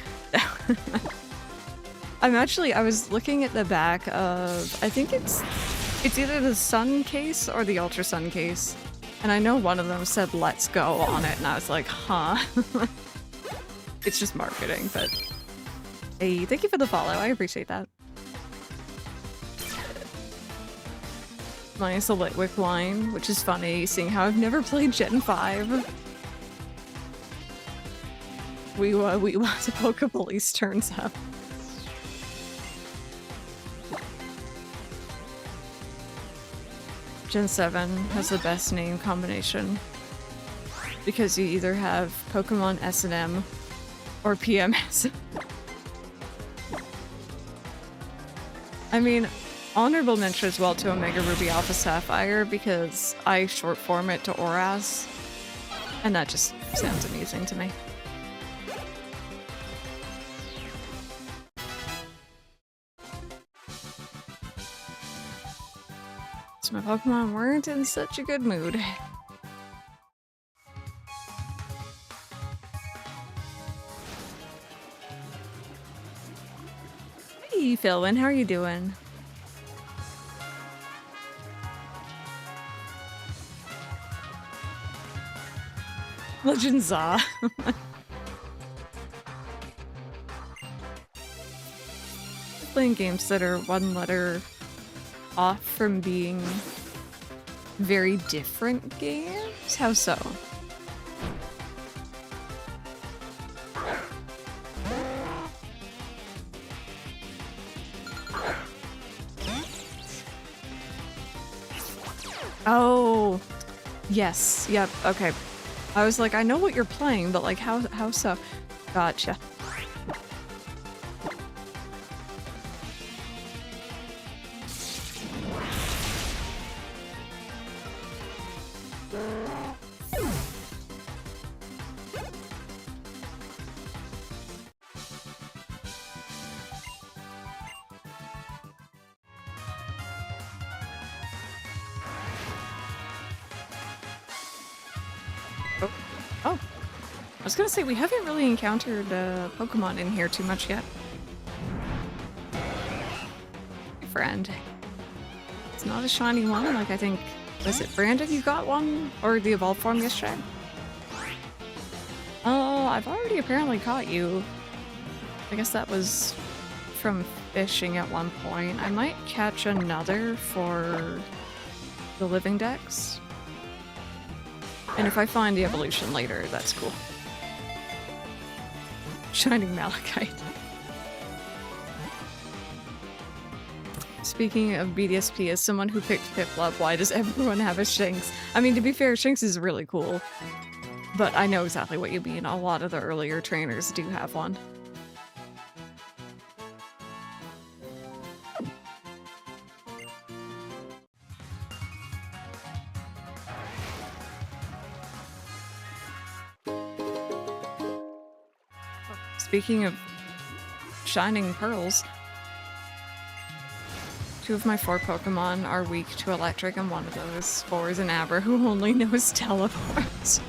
I was looking at the back of, I think it's either the Sun case or the Ultra Sun case. And I know one of them said "Let's go" on it, and I was like, huh. It's just marketing, but hey, thank you for the follow. I appreciate that. Minus the Litwick line, which is funny, seeing how I've never played Gen 5. Weewa, the Pokepolice turns up. Gen 7 has the best name combination. Because you either have Pokemon S&M or PMS. I mean, honorable mention as well to Omega Ruby Alpha Sapphire because I short form it to Oras. And that just sounds amusing to me. So my Pokemon weren't in such a good mood. Hey Philwyn, how are you doing? Legend Za. playing games that are one letter off from being very different games? How so? Oh, yes. Yep. Okay. I was like, I know what you're playing, but like, how so? Gotcha. Oh, I was gonna say, we haven't really encountered Pokemon in here too much yet. Hey, friend. It's not a shiny one, like I think, was it Brandon you got one? Or the evolved form yesterday? Oh, I've already apparently caught you. I guess that was from fishing at one point. I might catch another for the Living Dex. And if I find the evolution later, that's cool. Shining Malachite. Speaking of BDSP, as someone who picked Piplup, why does everyone have a Shinx? I mean, to be fair, Shinx is really cool. But I know exactly what you mean. A lot of the earlier trainers do have one. Speaking of shining pearls, 2 of my 4 Pokemon are weak to electric, and one of those 4 is an Aber who only knows teleport.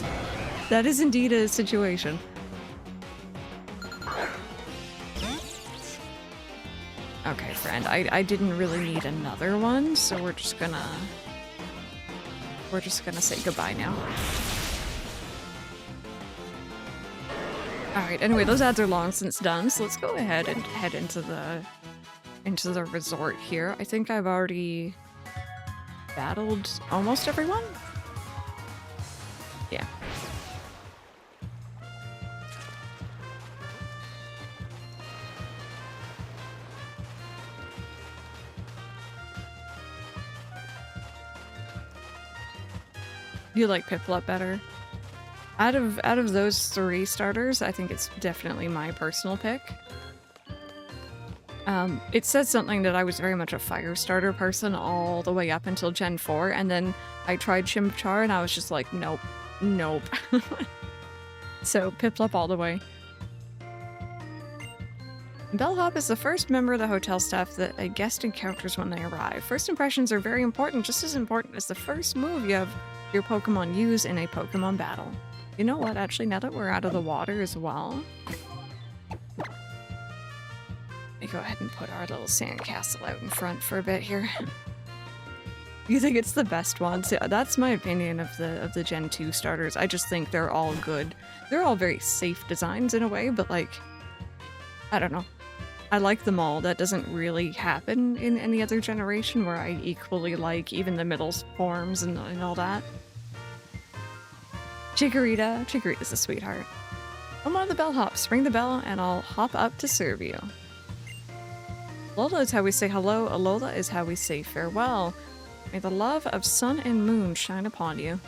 That is indeed a situation. Okay, friend, I didn't really need another one, so we're just gonna say goodbye now. Alright, anyway, those ads are long since done, so let's go ahead and head into the resort here. I think I've already battled almost everyone? Yeah. You like Piplup better? Out of those 3 starters, I think it's definitely my personal pick. It said something that I was very much a fire starter person all the way up until Gen 4, and then I tried Chimchar and I was just like, nope, nope. So Piplup all the way. Bellhop is the first member of the hotel staff that a guest encounters when they arrive. First impressions are very important, just as important as the first move you have your Pokemon use in a Pokemon battle. You know what, actually, now that we're out of the water as well, let me go ahead and put our little sandcastle out in front for a bit here. You think it's the best one? So that's my opinion of the Gen 2 starters. I just think they're all good. They're all very safe designs in a way, but like, I don't know. I like them all. That doesn't really happen in any other generation where I equally like even the middle forms and all that. Chikorita's a sweetheart. I'm on the bellhops. Ring the bell and I'll hop up to serve you. Alola is how we say hello. Alola is how we say farewell. May the love of sun and moon shine upon you.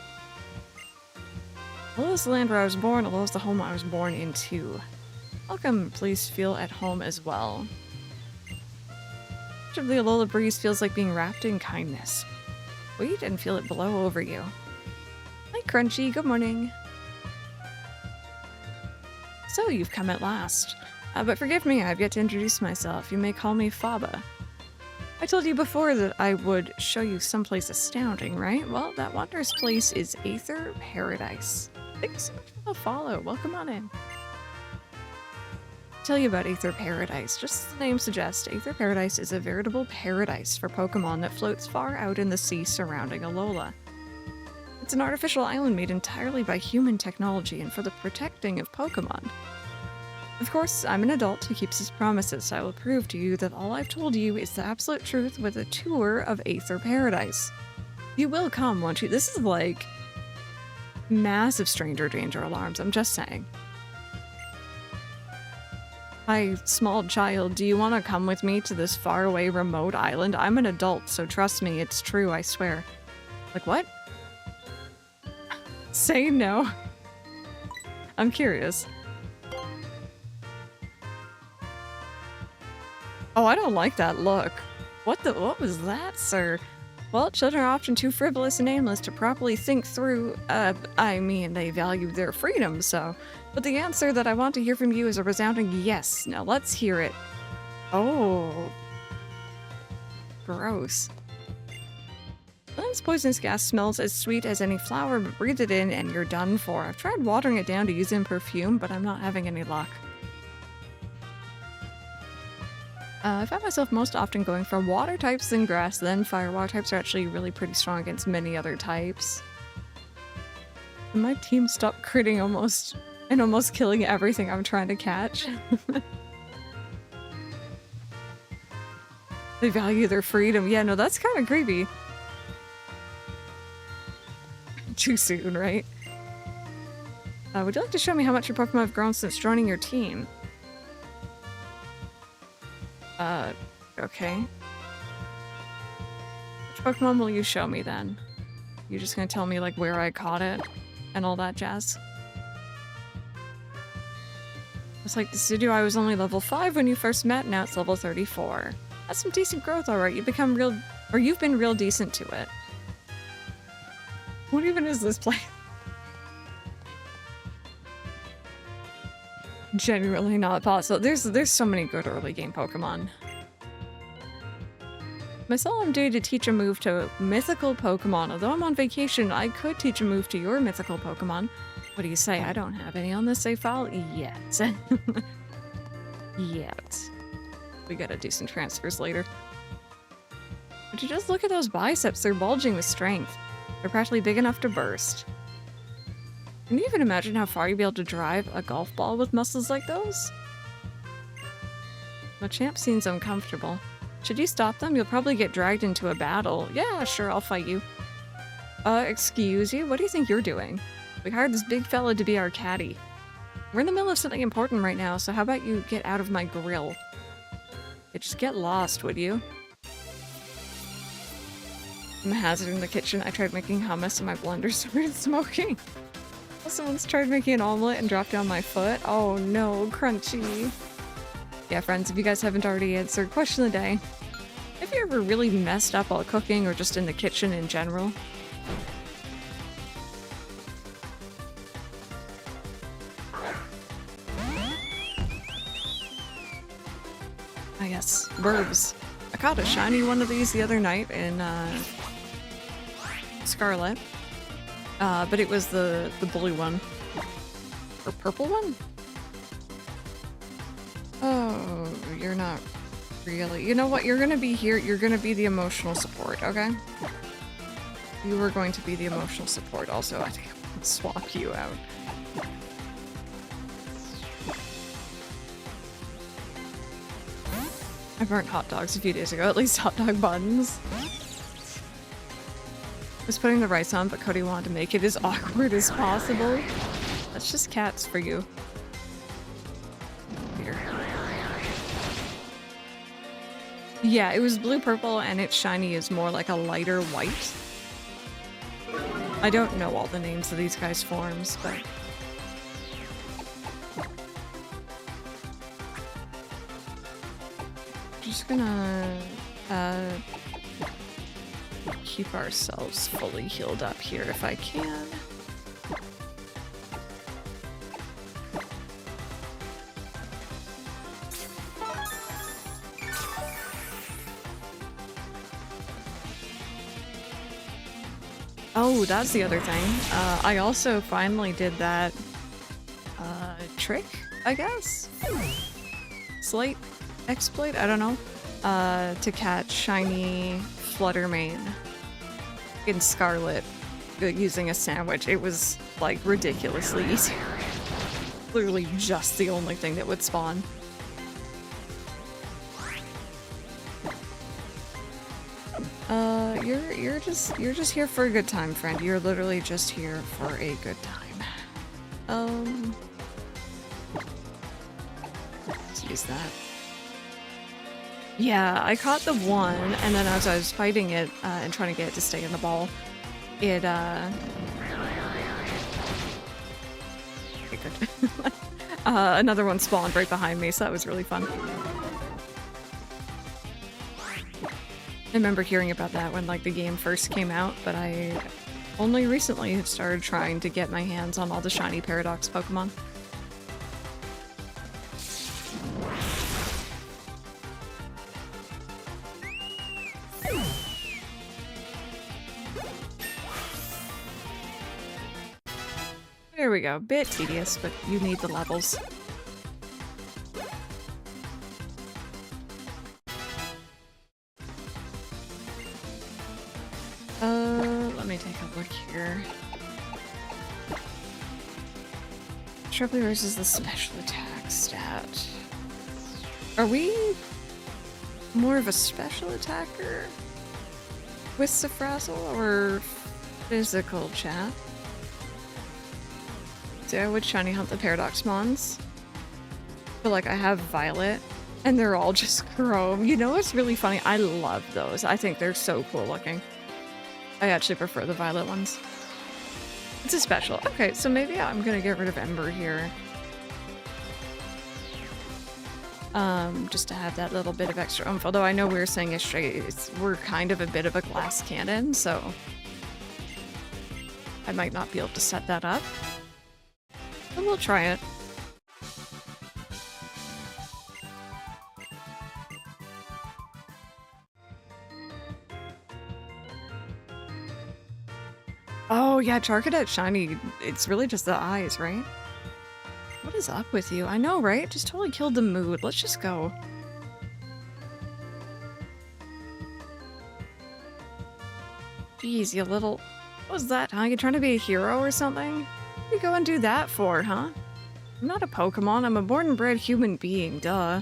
Alola's the land where I was born. Alola's the home I was born into. Welcome. Please feel at home as well. Much of the Alola breeze feels like being wrapped in kindness. Wait and feel it blow over you. Hi, Crunchy. Good morning. So, you've come at last. But forgive me, I've yet to introduce myself. You may call me Faba. I told you before that I would show you someplace astounding, right? Well, that wondrous place is Aether Paradise. Thanks so much for the follow. Welcome on in. Tell you about Aether Paradise. Just as the name suggests, Aether Paradise is a veritable paradise for Pokemon that floats far out in the sea surrounding Alola. It's an artificial island made entirely by human technology and for the protecting of Pokemon. Of course, I'm an adult who keeps his promises. I will prove to you that all I've told you is the absolute truth with a tour of Aether Paradise. You will come, won't you? This is like massive stranger danger alarms, I'm just saying. Hi, small child, do you want to come with me to this faraway remote island? I'm an adult, so trust me, it's true, I swear. Like, what? Say no. I'm curious. Oh, I don't like that look. What was that, sir? Well, children are often too frivolous and aimless to properly think through, I mean, they value their freedom, so. But the answer that I want to hear from you is a resounding yes. Now let's hear it. Oh. Gross. This poisonous gas smells as sweet as any flower, but breathe it in and you're done for. I've tried watering it down to use it in perfume, but I'm not having any luck. I found myself most often going for water types than grass, then fire. Water types are actually really pretty strong against many other types. And my team stopped critting almost killing everything I'm trying to catch. They value their freedom. Yeah, no, that's kind of creepy. Too soon, right? Would you like to show me how much your Pokemon have grown since joining your team? Okay. Which Pokemon will you show me then? You're just gonna tell me like where I caught it and all that jazz? It's like the studio, I was only level 5 when you first met, now it's level 34. That's some decent growth, alright. You've been real decent to it. What even is this place? Genuinely not possible. There's so many good early game Pokemon. My solemn duty to teach a move to mythical Pokemon. Although I'm on vacation, I could teach a move to your mythical Pokemon. What do you say? I don't have any on this save file yet. Yet. We gotta do some transfers later. But you just look at those biceps, they're bulging with strength. They're practically big enough to burst. Can you even imagine how far you'd be able to drive a golf ball with muscles like those? My champ seems uncomfortable. Should you stop them? You'll probably get dragged into a battle. Yeah, sure, I'll fight you. Excuse you? What do you think you're doing? We hired this big fella to be our caddy. We're in the middle of something important right now, so how about you get out of my grill? Yeah, just get lost, would you? I'm a hazard in the kitchen. I tried making hummus and my blender started smoking. Someone's tried making an omelet and dropped down my foot. Oh no, crunchy. Yeah, friends, if you guys haven't already answered, question of the day. Have you ever really messed up while cooking or just in the kitchen in general? I guess. Verbs. I caught a shiny one of these the other night in Scarlet. But it was the blue one. Or purple one? Oh, you're not really. You know what? You're gonna be here. You're gonna be the emotional support, okay? You were going to be the emotional support. Also, I think I'm gonna swap you out. I burnt hot dogs a few days ago. At least hot dog buns. I was putting the rice on, but Cody wanted to make it as awkward as possible. That's just cats for you. Here. Yeah, it was blue-purple, and its shiny is more like a lighter white. I don't know all the names of these guys' forms, but... Just gonna... keep ourselves fully healed up here if I can. Oh, that's the other thing. I also finally did that trick, I guess? Slight exploit? I don't know. To catch shiny Fluttermane in Scarlet using a sandwich. It was like ridiculously easy. literally just the only thing that would spawn. You're just here for a good time, friend. You're literally just here for a good time. Let's use that. Yeah, I caught the one, and then as I was fighting it and trying to get it to stay in the ball, it okay, good. Another one spawned right behind me, so that was really fun. I remember hearing about that when like the game first came out, but I only recently have started trying to get my hands on all the shiny Paradox Pokemon. There we go. Bit tedious, but you need the levels. Let me take a look here. Sharply raises the special attack stat. Are we more of a special attacker with Safrazzle or physical, chat? See, I would shiny hunt the Paradox Mons. But like I have Violet and they're all just chrome. You know what's really funny? I love those. I think they're so cool looking. I actually prefer the Violet ones. It's a special. Okay, so maybe I'm gonna get rid of Ember here. Just to have that little bit of extra oomph. Although I know we were saying we're kind of a bit of a glass cannon, so I might not be able to set that up. But we'll try it. Oh yeah, Charcadet shiny. It's really just the eyes, right? What is up with you? I know, right? Just totally killed the mood. Let's just go. Jeez, you little... What was that, huh? You trying to be a hero or something? What are you go and do that for, huh? I'm not a Pokemon. I'm a born and bred human being, duh.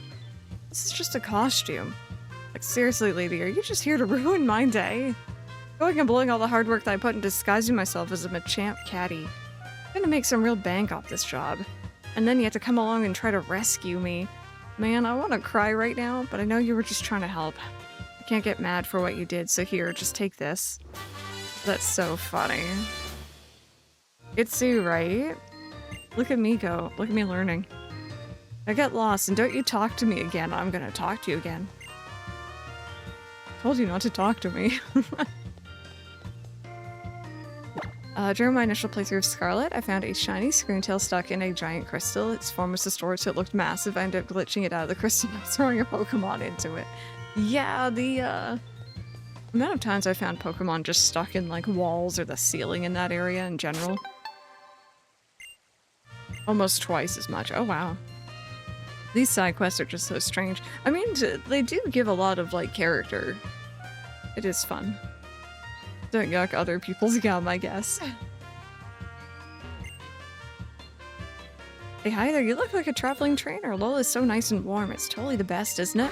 This is just a costume. Like, seriously, lady, are you just here to ruin my day? Going and blowing all the hard work that I put in disguising myself as a Machamp caddy. I'm gonna make some real bank off this job. And then you have to come along and try to rescue me. Man, I want to cry right now, but I know you were just trying to help. I can't get mad for what you did, so here, just take this. That's so funny. It's Sue, right? Look at me go. Look at me learning. I get lost, and don't you talk to me again. I'm gonna talk to you again. Told you not to talk to me. During my initial playthrough of Scarlet, I found a shiny Screamtail stuck in a giant crystal. Its form was distorted, so it looked massive. I ended up glitching it out of the crystal by throwing a Pokemon into it. Yeah, the amount of times I found Pokemon just stuck in like walls or the ceiling in that area in general. Almost twice as much. Oh wow. These side quests are just so strange. I mean, they do give a lot of like character. It is fun. Don't yuck other people's gum, I guess. Hey, hi there. You look like a traveling trainer. Alola's so nice and warm. It's totally the best, isn't it?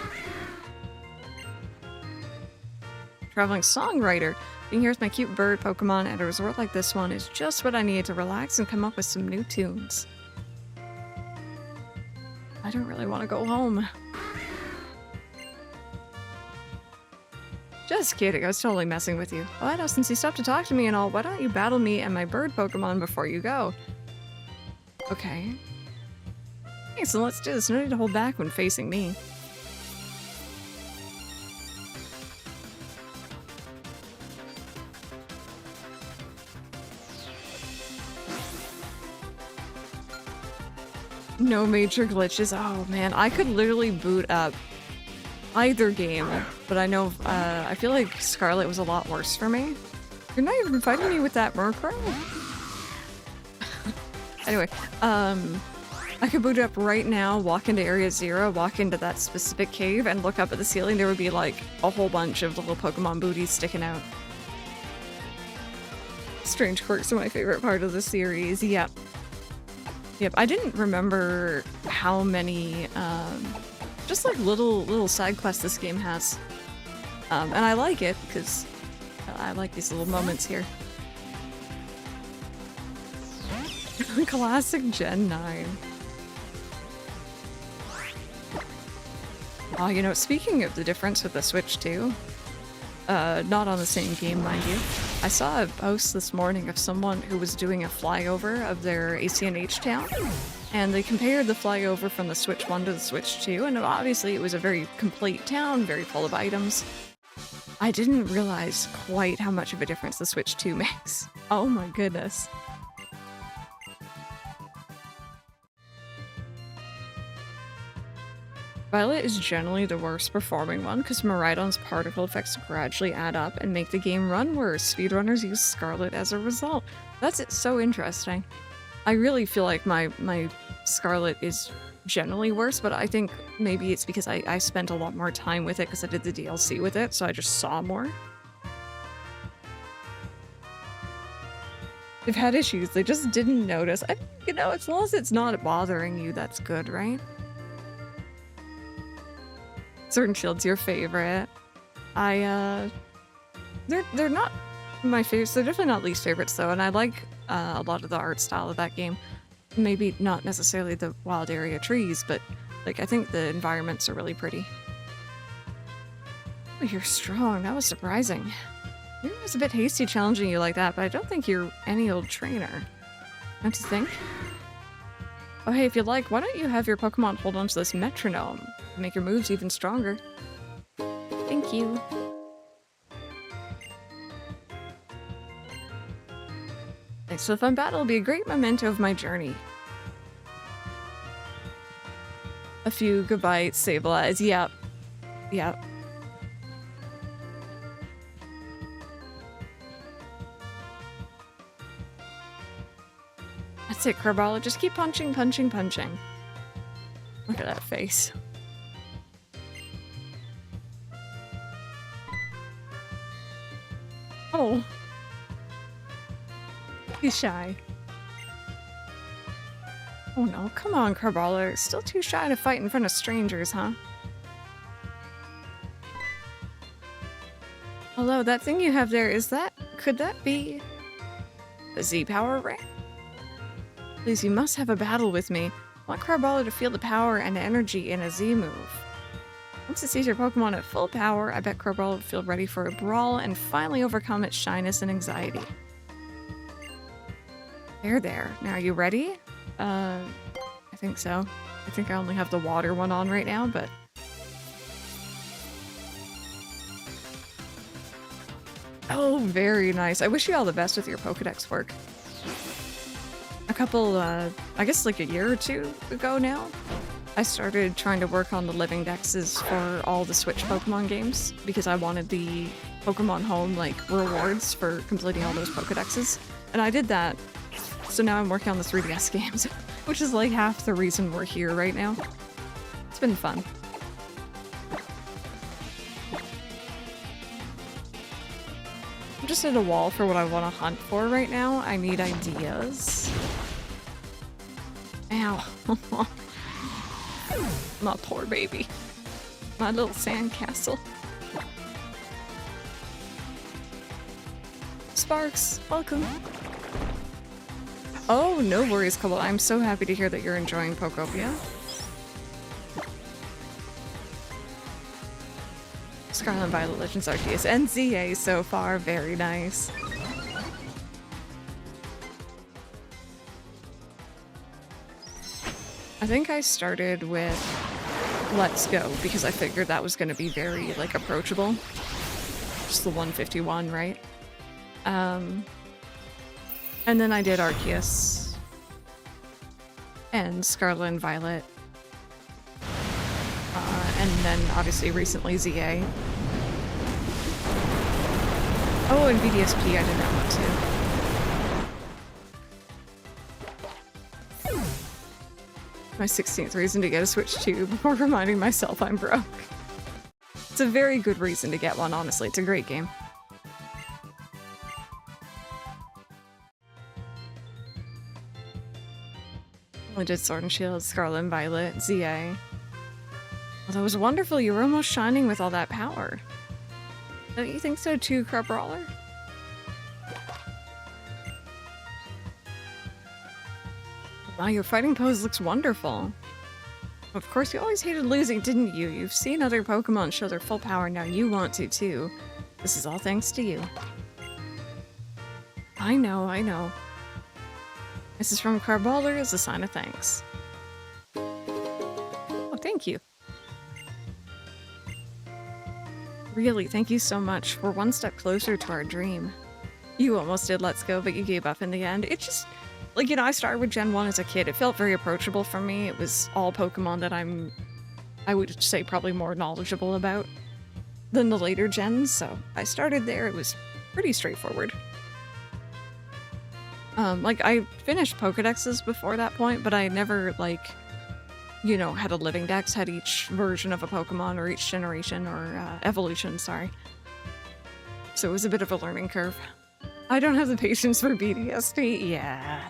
Traveling songwriter. Being here with my cute bird Pokemon at a resort like this one is just what I needed to relax and come up with some new tunes. I don't really want to go home. Just kidding, I was totally messing with you. Oh, I know, since you stopped to talk to me and all, why don't you battle me and my bird Pokemon before you go? Okay. Okay, so let's do this. No need to hold back when facing me. No major glitches. Oh man, I could literally boot up either game, but I know, I feel like Scarlet was a lot worse for me. You're not even fighting me with that Murkrow? Anyway, I could boot up right now, walk into Area 0, walk into that specific cave, and look up at the ceiling. There would be like a whole bunch of little Pokemon booties sticking out. Strange quirks are my favorite part of the series, yep. Yep, I didn't remember how many, just like little side quests this game has. And I like it because I like these little moments here. Classic Gen 9. Oh, you know, speaking of the difference with the Switch 2, not on the same game, mind you, I saw a post this morning of someone who was doing a flyover of their ACNH town, and they compared the flyover from the Switch 1 to the Switch 2, and obviously it was a very complete town, very full of items. I didn't realize quite how much of a difference the Switch 2 makes. Oh my goodness. Violet is generally the worst performing one because Miraidon's particle effects gradually add up and make the game run worse. Speedrunners use Scarlet as a result. That's so interesting. I really feel like my Scarlet is generally worse, but I think maybe it's because I spent a lot more time with it because I did the DLC with it, so I just saw more. They've had issues, they just didn't notice. I think, you know, as long as it's not bothering you, that's good, right? Certain Shield's your favorite. They're not my favorites. They're definitely not least favorites though, and I like a lot of the art style of that game. Maybe not necessarily the wild area trees, but like I think the environments are really pretty. Oh, you're strong. That was surprising. Maybe I was a bit hasty challenging you like that, but I don't think you're any old trainer. Don't you think? Oh hey, if you'd like, why don't you have your Pokemon hold onto this metronome? Make your moves even stronger. Thank you. Thanks for the fun battle. It'll be a great memento of my journey. A few goodbyes, Sableyes. Yep. Yep. That's it, Carbala. Just keep punching, punching, punching. Look at that face. Oh. He's shy. Oh no, come on, Carbala. Still too shy to fight in front of strangers, huh? Hello, that thing you have there, could that be a Z-Power ring? Please, you must have a battle with me. I want Carbala to feel the power and energy in a Z move. Once it sees your Pokemon at full power, I bet Carbala will feel ready for a brawl and finally overcome its shyness and anxiety. There. Now, are you ready? I think so. I think I only have the water one on right now, but... Oh, very nice. I wish you all the best with your Pokedex work. A couple, I guess like a year or two ago now, I started trying to work on the Living Dexes for all the Switch Pokemon games because I wanted the Pokemon Home, like, rewards for completing all those Pokedexes. And I did that. So now I'm working on the 3DS games, which is like half the reason we're here right now. It's been fun. I'm just at a wall for what I want to hunt for right now. I need ideas. Ow. My poor baby. My little sandcastle. Sparks, welcome. Oh, no worries, Cobble. I'm so happy to hear that you're enjoying Pokopia. Scarlet and Violet Legends Arceus and ZA so far. Very nice. I think I started with Let's Go because I figured that was going to be very, like, approachable. Just the 151, right? And then I did Arceus. And Scarlet and Violet. And then, obviously, recently ZA. Oh, and BDSP I did that one too. My 16th reason to get a Switch 2 before reminding myself I'm broke. It's a very good reason to get one, honestly. It's a great game. I did Sword and Shield, Scarlet and Violet, ZA. Well, that was wonderful. You were almost shining with all that power. Don't you think so too, Crabrawler? Wow, your fighting pose looks wonderful. Of course, you always hated losing, didn't you? You've seen other Pokemon show their full power, now you want to too. This is all thanks to you. I know, I know. This is from Crabrawler as a sign of thanks. Oh, thank you. Really, thank you so much. We're one step closer to our dream. You almost did Let's Go, but you gave up in the end. It just, like, you know, I started with Gen 1 as a kid. It felt very approachable for me. It was all Pokemon that I would say probably more knowledgeable about than the later gens, so I started there. It was pretty straightforward. Like, I finished Pokedexes before that point, but I never, like, you know, had a Living Dex, had each version of a Pokemon, or each generation, or evolution, sorry. So it was a bit of a learning curve. I don't have the patience for BDSP, yeah.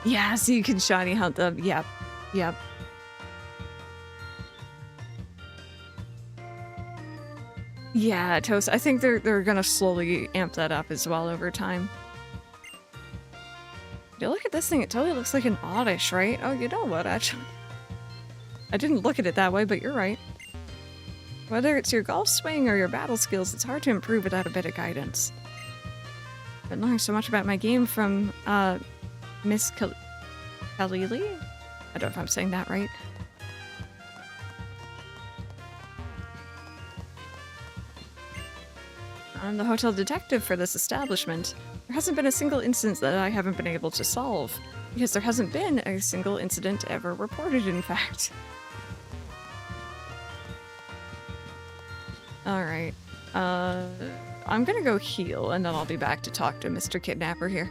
Yeah, so you can shiny hunt them, yep, yep. Yeah, Toast, I think they're gonna slowly amp that up as well over time. You look at this thing, it totally looks like an Oddish, right? Oh, you know what, actually. I didn't look at it that way, but you're right. Whether it's your golf swing or your battle skills, it's hard to improve without a bit of guidance. I've been learning so much about my game from, Miss Kalili? I don't know if I'm saying that right. I'm the hotel detective for this establishment. There hasn't been a single instance that I haven't been able to solve, because there hasn't been a single incident ever reported, in fact. Alright, I'm gonna go heal, and then I'll be back to talk to Mr. Kidnapper here.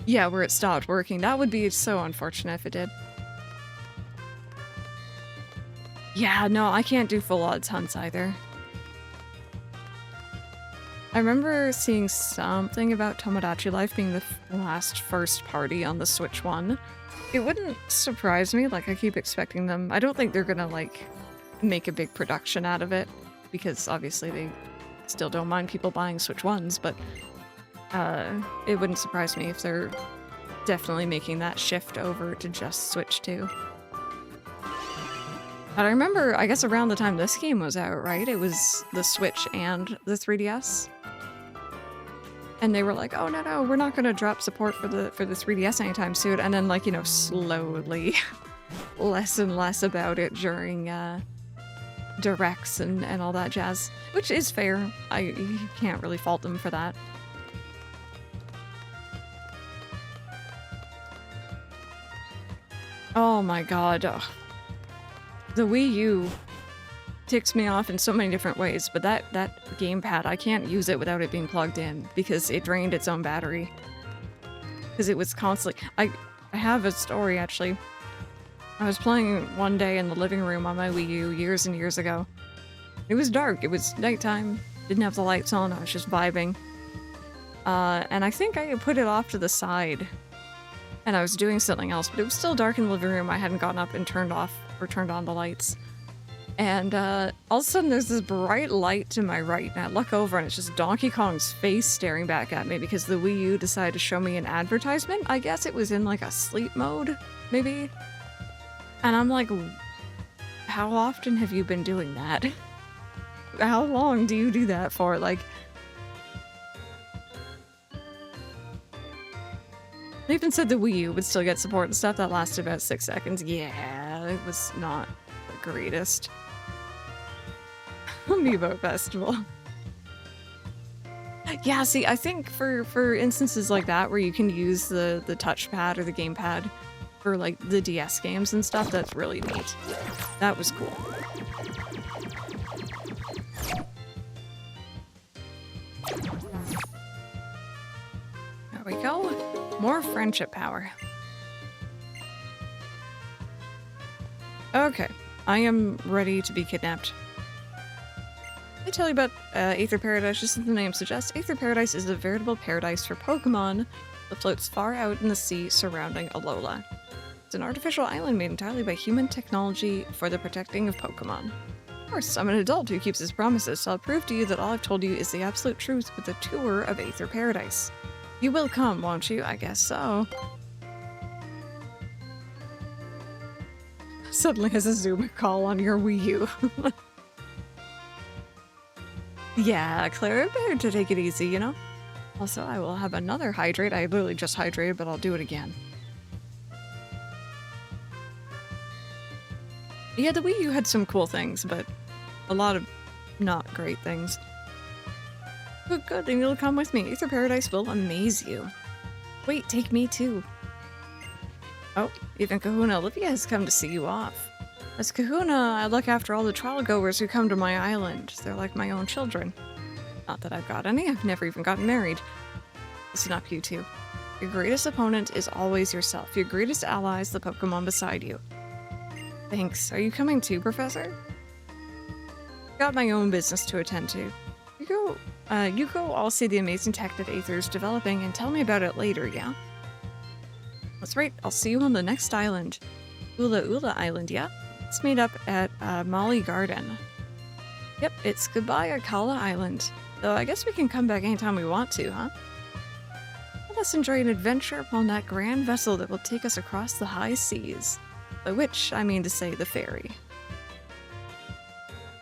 Yeah, where it stopped working. That would be so unfortunate if it did. Yeah, no, I can't do full odds hunts either. I remember seeing something about Tomodachi Life being the last first party on the Switch 1. It wouldn't surprise me, like I keep expecting them. I don't think they're gonna like make a big production out of it, because obviously they still don't mind people buying Switch 1s, but it wouldn't surprise me if they're definitely making that shift over to just Switch 2. But I remember, I guess around the time this game was out, right? It was the Switch and the 3DS. And they were like, oh no, we're not gonna drop support for the 3DS anytime soon. And then, like, you know, slowly less and less about it during directs and all that jazz. Which is fair. You can't really fault them for that. Oh my god. Ugh. The Wii U ticks me off in so many different ways, but that gamepad, I can't use it without it being plugged in because it drained its own battery. Because it was constantly... I have a story, actually. I was playing one day in the living room on my Wii U years and years ago. It was dark. It was nighttime. Didn't have the lights on. I was just vibing. And I think I put it off to the side. And I was doing something else, but it was still dark in the living room. I hadn't gotten up and turned off or turned on the lights. And all of a sudden there's this bright light to my right, and I look over and it's just Donkey Kong's face staring back at me because the Wii U decided to show me an advertisement. I guess it was in like a sleep mode, maybe? And I'm like, how often have you been doing that? How long do you do that for? Like, they even said the Wii U would still get support and stuff. That lasted about 6 seconds. Yeah, it was not the greatest. Amiibo Festival. Yeah, see, I think for instances like that where you can use the touchpad or the gamepad for like the DS games and stuff, that's really neat. That was cool. There we go. More friendship power. Okay. I am ready to be kidnapped. Let me tell you about Aether Paradise. Just as the name suggests, Aether Paradise is a veritable paradise for Pokémon that floats far out in the sea surrounding Alola. It's an artificial island made entirely by human technology for the protecting of Pokémon. Of course, I'm an adult who keeps his promises, so I'll prove to you that all I've told you is the absolute truth with a tour of Aether Paradise. You will come, won't you? I guess so. Suddenly has a Zuma call on your Wii U. Yeah, Clara, better to take it easy, you know? Also, I will have another hydrate. I literally just hydrated, but I'll do it again. Yeah, the Wii U had some cool things, but a lot of not great things. But good, then you'll come with me. Aether Paradise will amaze you. Wait, take me too. Oh, even Kahuna Olivia has come to see you off. As Kahuna, I look after all the trial goers who come to my island. They're like my own children. Not that I've got any, I've never even gotten married. Listen up, you two. Your greatest opponent is always yourself. Your greatest ally is the Pokemon beside you. Thanks. Are you coming too, Professor? Got my own business to attend to. You go all see the amazing tech that Aether's developing and tell me about it later, yeah? That's right, I'll see you on the next island. Ula Ula Island, yeah? Let's meet up at Molly Garden. Yep, it's goodbye Akala Island. Though I guess we can come back anytime we want to, huh? Let us enjoy an adventure upon that grand vessel that will take us across the high seas. By which, I mean to say the ferry.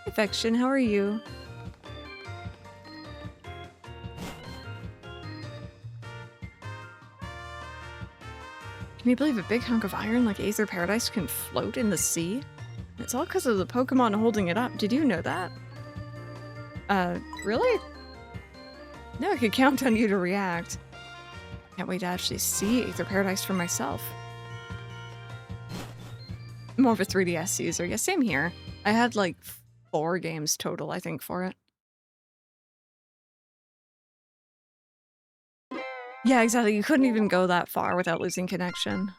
Affection, how are you? Can you believe a big hunk of iron like Aether Paradise can float in the sea? It's all because of the Pokemon holding it up. Did you know that? Really? No, I could count on you to react. Can't wait to actually see Aether Paradise for myself. More of a 3DS user. Yeah, same here. I had like 4 games total, I think, for it. Yeah, exactly. You couldn't even go that far without losing connection.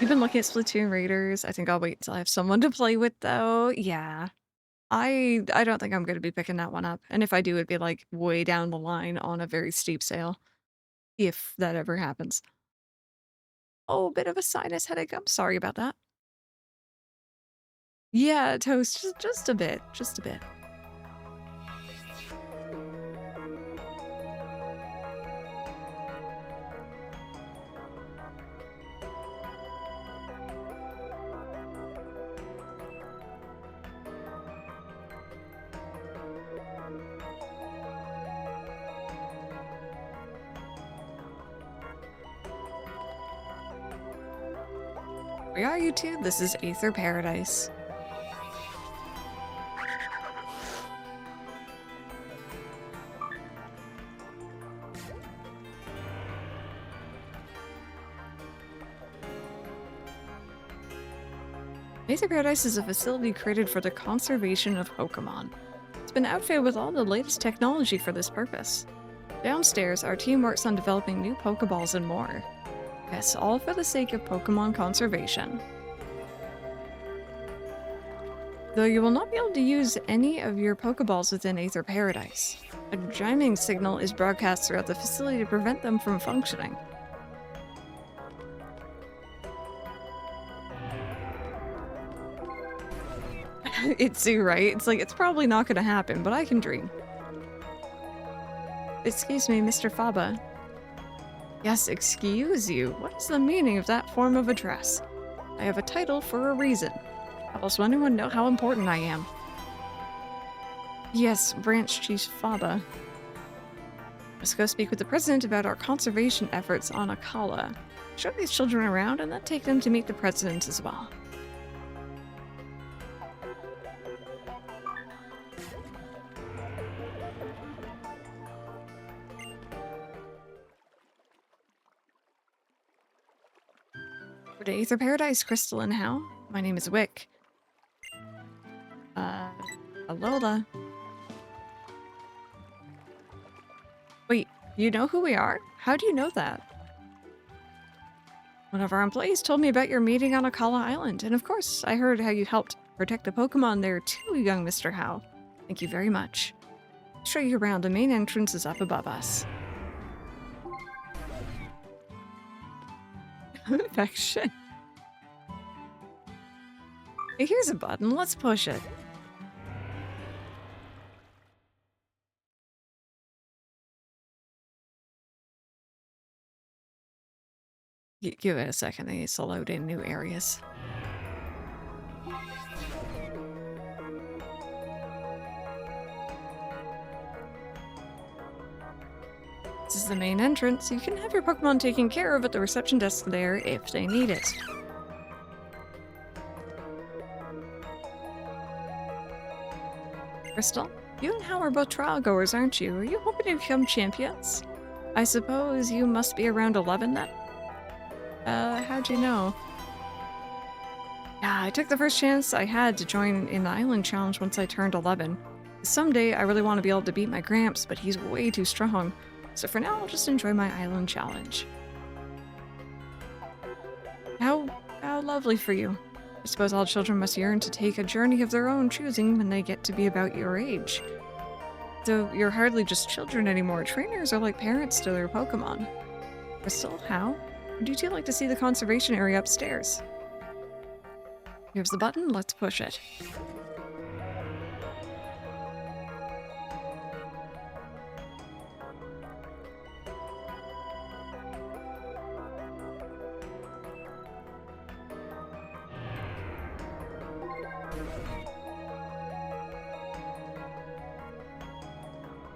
You've been looking at Splatoon Raiders. I think I'll wait until I have someone to play with, though. Yeah. I don't think I'm going to be picking that one up. And if I do, it'd be like way down the line on a very steep sale. If that ever happens. Oh, a bit of a sinus headache. I'm sorry about that. Yeah, Toast, just a bit. Just a bit. We are YouTube. This is Aether Paradise. Aether Paradise is a facility created for the conservation of Pokémon. It's been outfitted with all the latest technology for this purpose. Downstairs, our team works on developing new Pokeballs and more. Yes, all for the sake of Pokemon conservation. Though you will not be able to use any of your Pokeballs within Aether Paradise. A chiming signal is broadcast throughout the facility to prevent them from functioning. It's right? It's like, it's probably not gonna happen, but I can dream. Excuse me, Mr. Faba. Yes, excuse you. What is the meaning of that form of address? I have a title for a reason. How else will anyone know how important I am? Yes, Branch Chief Faba. Let's go speak with the president about our conservation efforts on Akala. Show these children around and then take them to meet the president as well. To Aether Paradise, Crystal and How? My name is Wick. Alola. Wait, you know who we are? How do you know that? One of our employees told me about your meeting on Akala Island, and of course, I heard how you helped protect the Pokemon there too, young Mr. Howe. Thank you very much. I'll show you around. The main entrance is up above us. Infection. Hey, here's a button. Let's push it. Give it a second. I need to load in new areas. This is the main entrance. You can have your Pokemon taken care of at the reception desk there if they need it. Crystal, you and Hal are both trial goers, aren't you? Are you hoping to become champions? I suppose you must be around 11 then? How'd you know? Yeah, I took the first chance I had to join in the Island Challenge once I turned 11. Someday I really want to be able to beat my Gramps, but he's way too strong. So for now, I'll just enjoy my Island Challenge. How lovely for you. I suppose all children must yearn to take a journey of their own choosing when they get to be about your age. Though you're hardly just children anymore, trainers are like parents to their Pokemon. Crystal, how? Would you two like to see the conservation area upstairs? Here's the button, let's push it.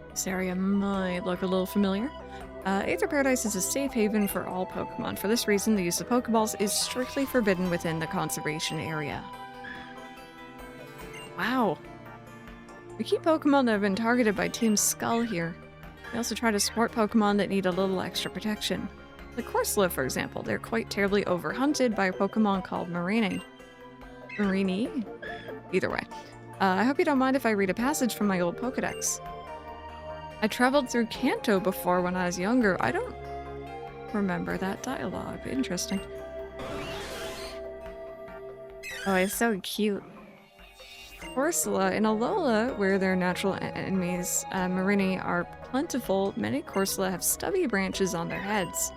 This area might look a little familiar. Aether Paradise is a safe haven for all Pokemon. For this reason, the use of Pokeballs is strictly forbidden within the conservation area. Wow. We keep Pokemon that have been targeted by Team Skull here. We also try to support Pokemon that need a little extra protection. Like Corsola, for example, they're quite terribly overhunted by a Pokemon called Marini. Marini? Either way. I hope you don't mind if I read a passage from my old Pokedex. I traveled through Kanto before when I was younger. I don't remember that dialogue. Interesting. Oh, it's so cute. Corsola and Alola, where their natural enemies, Marini, are plentiful, many Corsola have stubby branches on their heads.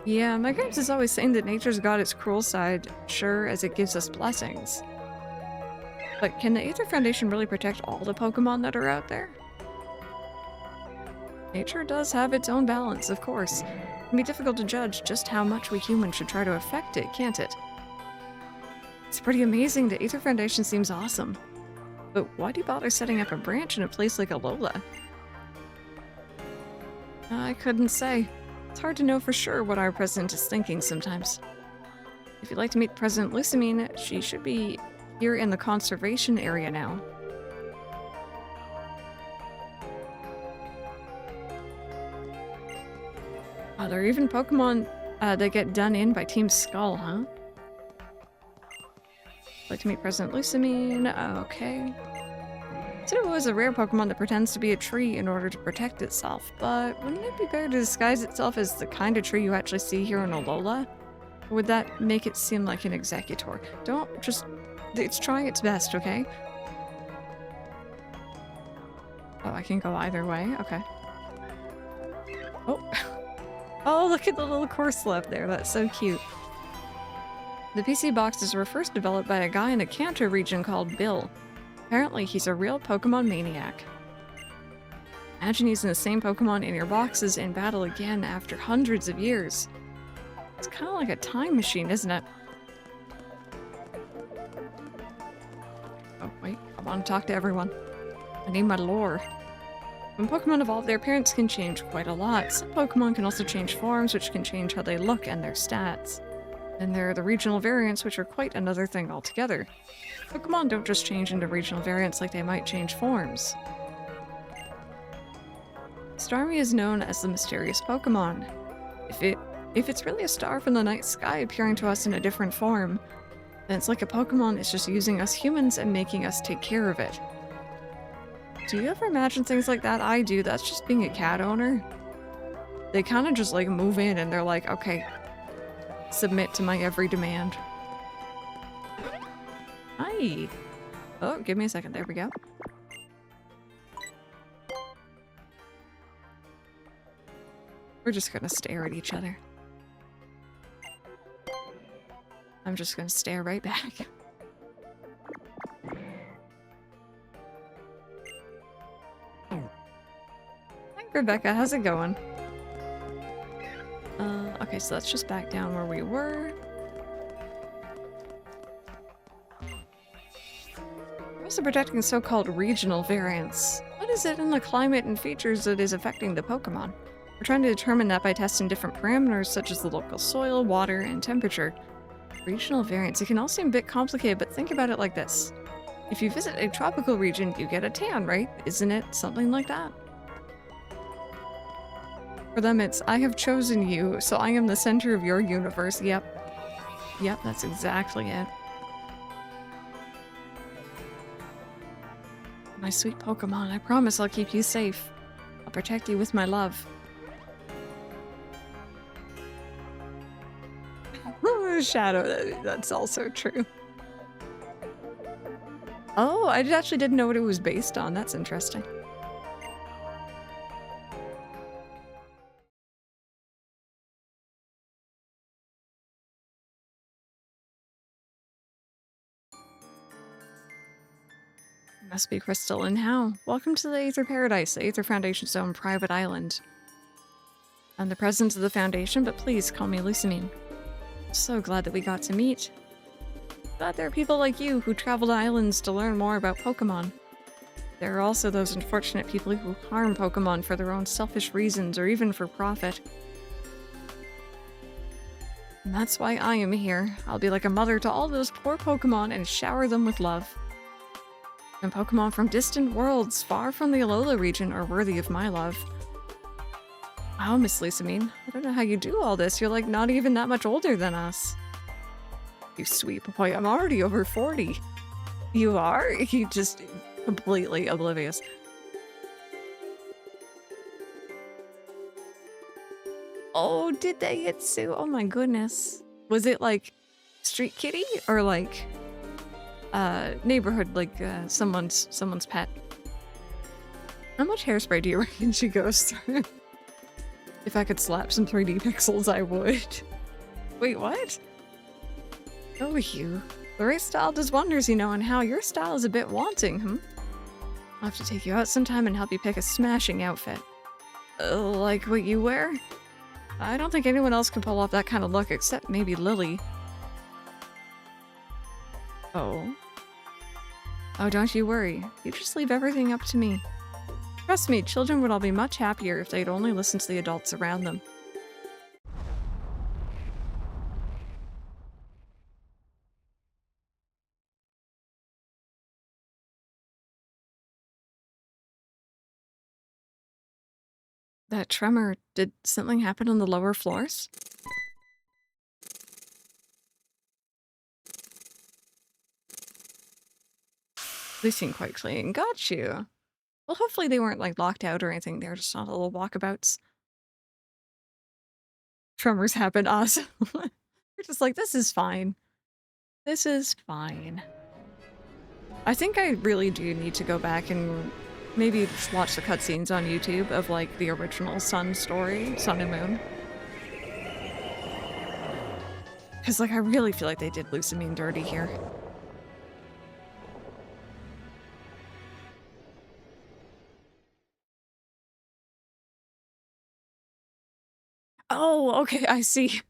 Yeah, my Gramps is always saying that nature's got its cruel side, sure as it gives us blessings. But can the Aether Foundation really protect all the Pokemon that are out there? Nature does have its own balance, of course. It can be difficult to judge just how much we humans should try to affect it, can't it? It's pretty amazing. The Aether Foundation seems awesome. But why do you bother setting up a branch in a place like Alola? I couldn't say. It's hard to know for sure what our president is thinking sometimes. If you'd like to meet President Lusamine, she should be here in the conservation area now. Oh, there are even Pokemon that get done in by Team Skull, huh? Like to meet President Lusamine. Okay. Tsuruo is a rare Pokemon that pretends to be a tree in order to protect itself, but wouldn't it be better to disguise itself as the kind of tree you actually see here in Alola? Or would that make it seem like an executor? Don't just... It's trying its best, okay? Oh, I can go either way. Okay. Oh. Oh, look at the little Corsola up there. That's so cute. The PC boxes were first developed by a guy in the Kanto region called Bill. Apparently, he's a real Pokemon maniac. Imagine using the same Pokemon in your boxes in battle again after hundreds of years. It's kind of like a time machine, isn't it? Oh, wait. I want to talk to everyone. I need my lore. When Pokemon evolve, their appearance can change quite a lot. Some Pokemon can also change forms, which can change how they look and their stats. Then there are the regional variants, which are quite another thing altogether. Pokemon don't just change into regional variants like they might change forms. Starmie is known as the mysterious Pokemon. If it's really a star from the night sky appearing to us in a different form, then it's like a Pokemon is just using us humans and making us take care of it. Do you ever imagine things like that? I do. That's just being a cat owner. They kind of just like move in and they're like, okay, submit to my every demand. Hi. Oh, give me a second. There we go. We're just gonna stare at each other. I'm just gonna stare right back. Hi, Rebecca. How's it going? Okay, so let's just back down where we were. We're also protecting so-called regional variants. What is it in the climate and features that is affecting the Pokemon? We're trying to determine that by testing different parameters such as the local soil, water, and temperature. Regional variants. It can all seem a bit complicated, but think about it like this. If you visit a tropical region, you get a tan, right? Isn't it something like that? For them, it's, I have chosen you, so I am the center of your universe. Yep. Yep, that's exactly it. My sweet Pokemon, I promise I'll keep you safe. I'll protect you with my love. Shadow, that's also true. Oh, I actually didn't know what it was based on. That's interesting. Must be Crystal, and how? Welcome to the Aether Paradise, the Aether Foundation Zone private island. I'm the president of the Foundation, but please call me Lusamine. So glad that we got to meet. Glad there are people like you who travel to islands to learn more about Pokemon. There are also those unfortunate people who harm Pokemon for their own selfish reasons or even for profit. And that's why I am here. I'll be like a mother to all those poor Pokemon and shower them with love. And Pokemon from distant worlds far from the Alola region are worthy of my love. Wow, Miss Lusamine, I don't know how you do all this. You're like not even that much older than us. You sweet boy, I'm already over 40. You are? You just completely oblivious. Oh, did they hit Sue? Oh my goodness. Was it like street kitty or like neighborhood, like someone's pet? How much hairspray do you reckon she goes through? If I could slap some 3D pixels, I would. Wait, what? Oh, you. The right style does wonders, you know, and how your style is a bit wanting, I'll have to take you out sometime and help you pick a smashing outfit. Like what you wear? I don't think anyone else can pull off that kind of look except maybe Lily. Oh. Oh, don't you worry. You just leave everything up to me. Trust me, children would all be much happier if they'd only listen to the adults around them. That tremor, did something happen on the lower floors? They seem quite clean. Got you. Well, hopefully they weren't like locked out or anything. They were just on little walkabouts. Tremors happen. Awesome. We're just like, this is fine. This is fine. I think I really do need to go back and maybe just watch the cutscenes on YouTube of like the original Sun story, Sun and Moon. Because like I really feel like they did Lusamine dirty here. Oh, okay, I see.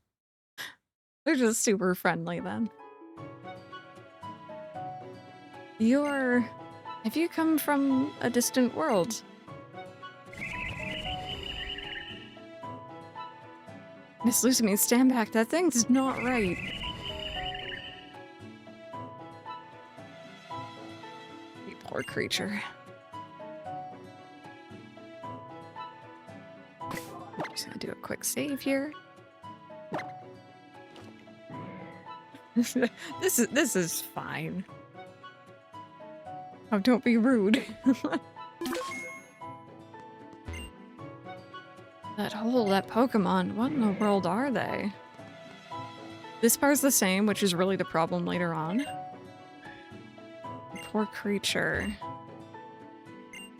They're just super friendly then. Have you come from a distant world? Miss Lusamine, stand back. That thing's not right. You poor creature. Just gonna do a quick save here. This is fine. Oh, don't be rude. That Pokemon, what in the world are they? This part's the same, which is really the problem later on. The poor creature.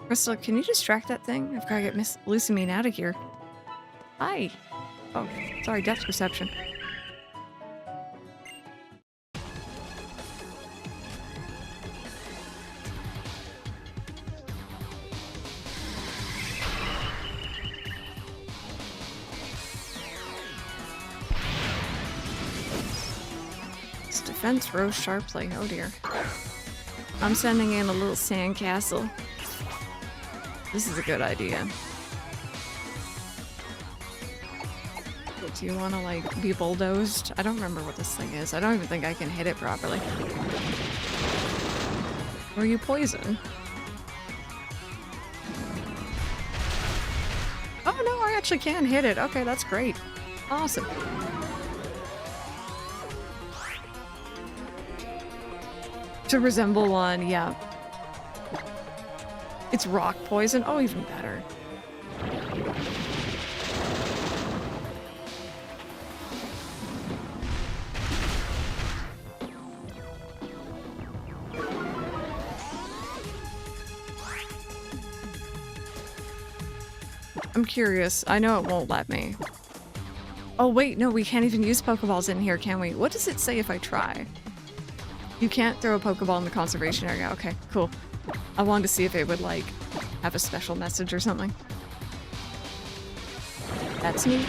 Crystal, can you distract that thing? I've gotta get Miss Lusamine out of here. Hi. Oh, sorry, depth perception. This defense rose sharply. Oh dear. I'm sending in a little sandcastle. This is a good idea. Do you want to, like, be bulldozed? I don't remember what this thing is. I don't even think I can hit it properly. Or you poison? Oh no, I actually can hit it. Okay, that's great. Awesome. To resemble one, yeah. It's rock poison. Oh, even better. I'm curious. I know it won't let me. Oh wait, no, we can't even use Pokeballs in here, can we? What does it say if I try? You can't throw a Pokeball in the conservation area. Okay, cool. I wanted to see if it would, like, have a special message or something. That's neat.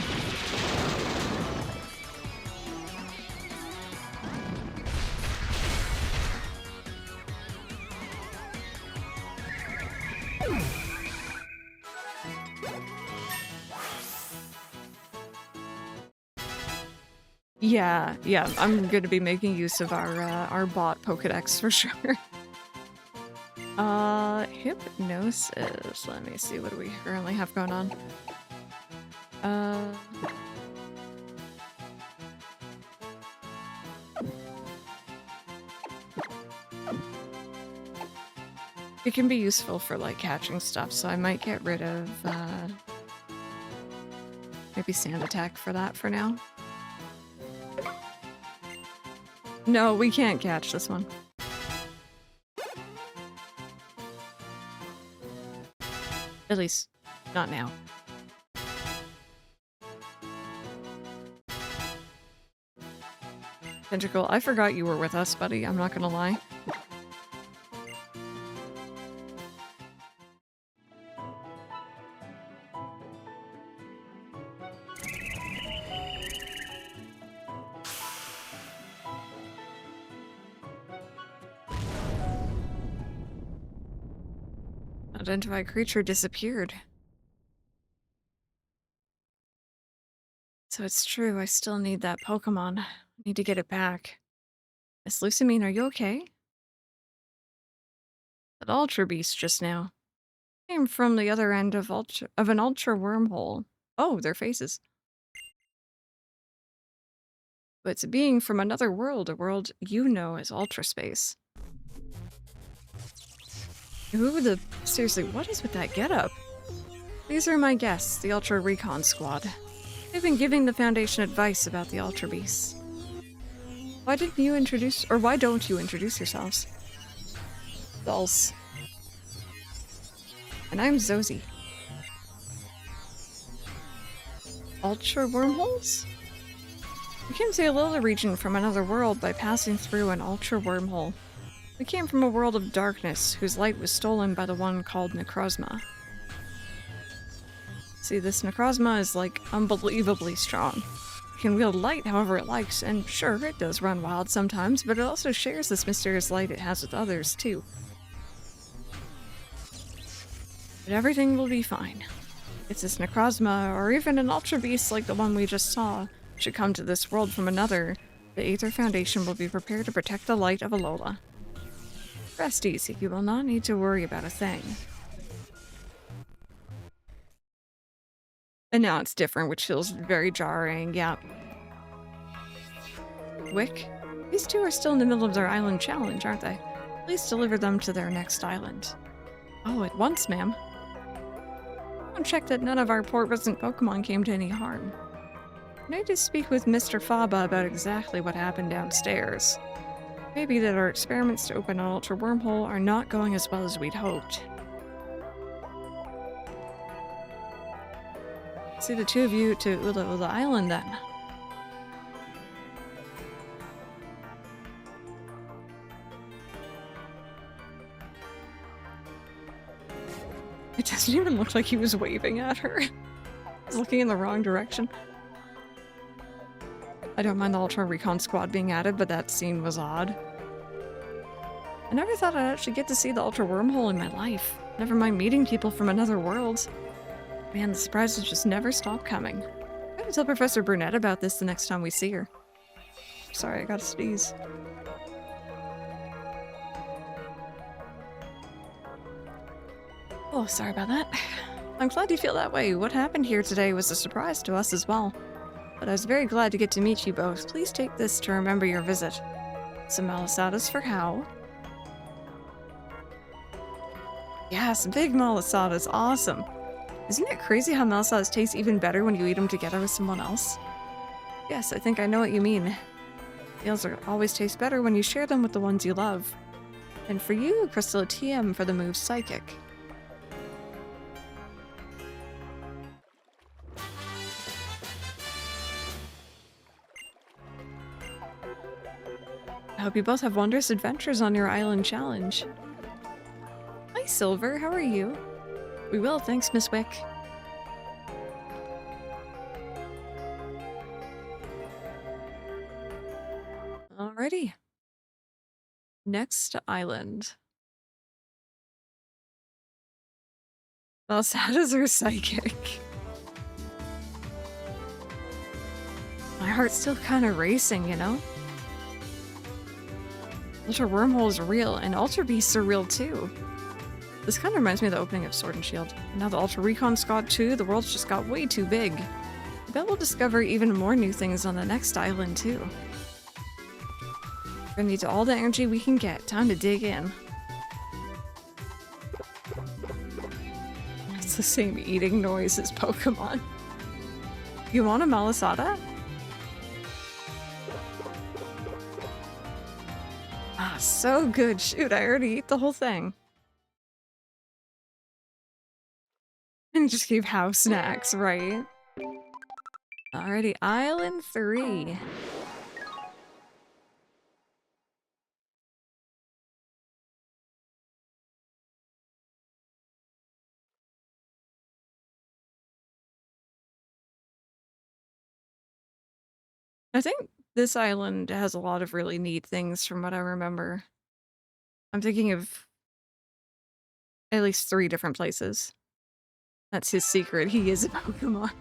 Yeah, I'm gonna be making use of our bot Pokedex for sure. Hypnosis. Let me see, what do we currently have going on? It can be useful for, like, catching stuff, so I might get rid of, maybe Sand Attack for that for now. No, we can't catch this one. At least, not now. Tentacle, I forgot you were with us, buddy. I'm not gonna lie. Identified creature disappeared. So it's true, I still need that Pokemon. I need to get it back. Miss Lusamine, are you okay? That Ultra Beast just now came from the other end of an Ultra wormhole. Oh, their faces. But it's a being from another world, a world you know as Ultra Space. Seriously, what is with that getup? These are my guests, the Ultra Recon Squad. They've been giving the Foundation advice about the Ultra Beasts. Why don't you introduce yourselves? Dolls. And I'm Zosie. Ultra wormholes? We came to the Alola region from another world by passing through an Ultra wormhole. We came from a world of darkness, whose light was stolen by the one called Necrozma. See, this Necrozma is, like, unbelievably strong. It can wield light however it likes, and sure, it does run wild sometimes, but it also shares this mysterious light it has with others, too. But everything will be fine. If this Necrozma, or even an Ultra Beast like the one we just saw, should come to this world from another, the Aether Foundation will be prepared to protect the light of Alola. Rest easy, you will not need to worry about a thing. And now it's different, which feels very jarring, yeah. Wick? These two are still in the middle of their island challenge, aren't they? Please deliver them to their next island. Oh, at once, ma'am. I'll check that none of our poor resident Pokemon came to any harm. I need to speak with Mr. Faba about exactly what happened downstairs. Maybe that our experiments to open an ultra wormhole are not going as well as we'd hoped. See the two of you to Ula Ula Island then. It doesn't even look like he was waving at her. He's looking in the wrong direction. I don't mind the Ultra Recon Squad being added, but that scene was odd. I never thought I'd actually get to see the Ultra Wormhole in my life. Never mind meeting people from another world. Man, the surprises just never stop coming. I gotta tell Professor Burnett about this the next time we see her. Sorry, I gotta sneeze. Oh, sorry about that. I'm glad you feel that way. What happened here today was a surprise to us as well. But I was very glad to get to meet you both. Please take this to remember your visit. Some malasadas for How. Yes, big malasadas. Awesome. Isn't it crazy how malasadas taste even better when you eat them together with someone else? Yes, I think I know what you mean. Meals always taste better when you share them with the ones you love. And for you, Crystal TM for the move Psychic. I hope you both have wondrous adventures on your island challenge. Hi, Silver. How are you? We will, thanks, Miss Wick. Alrighty. Next island. Well, sad as her psychic. My heart's still kind of racing, you know? Ultra Wormhole is real, and Ultra Beasts are real too. This kind of reminds me of the opening of Sword and Shield. And now the Ultra Recon Squad too, the world's just got way too big. I bet we'll discover even more new things on the next island too. We're gonna need all the energy we can get. Time to dig in. It's the same eating noise as Pokemon. You want a Malasada? Ah, so good. Shoot, I already ate the whole thing. And just gave house snacks, right? Alrighty, Island 3. I think this island has a lot of really neat things from what I remember. I'm thinking of at least 3 different places. That's his secret. He is a Pokemon.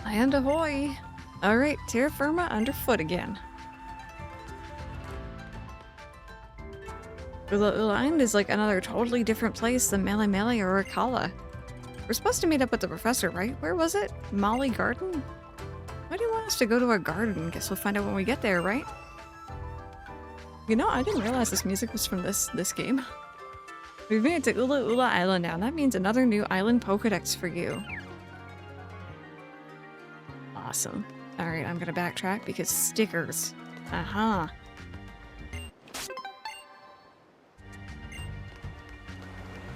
Land ahoy! Alright, terra firma underfoot again. Ula Ula Island is like another totally different place than Mele Mele or Akala. We're supposed to meet up with the professor, right? Where was it? Molly Garden? Why do you want us to go to a garden? Guess we'll find out when we get there, right? You know, I didn't realize this music was from this game. We've made it to Ula Ula Island now. That means another new island Pokedex for you. Awesome. Alright, I'm gonna backtrack because stickers. Aha.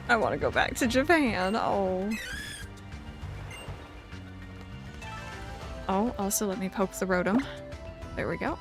I want to go back to Japan. Oh. Oh, also let me poke the Rotom. There we go.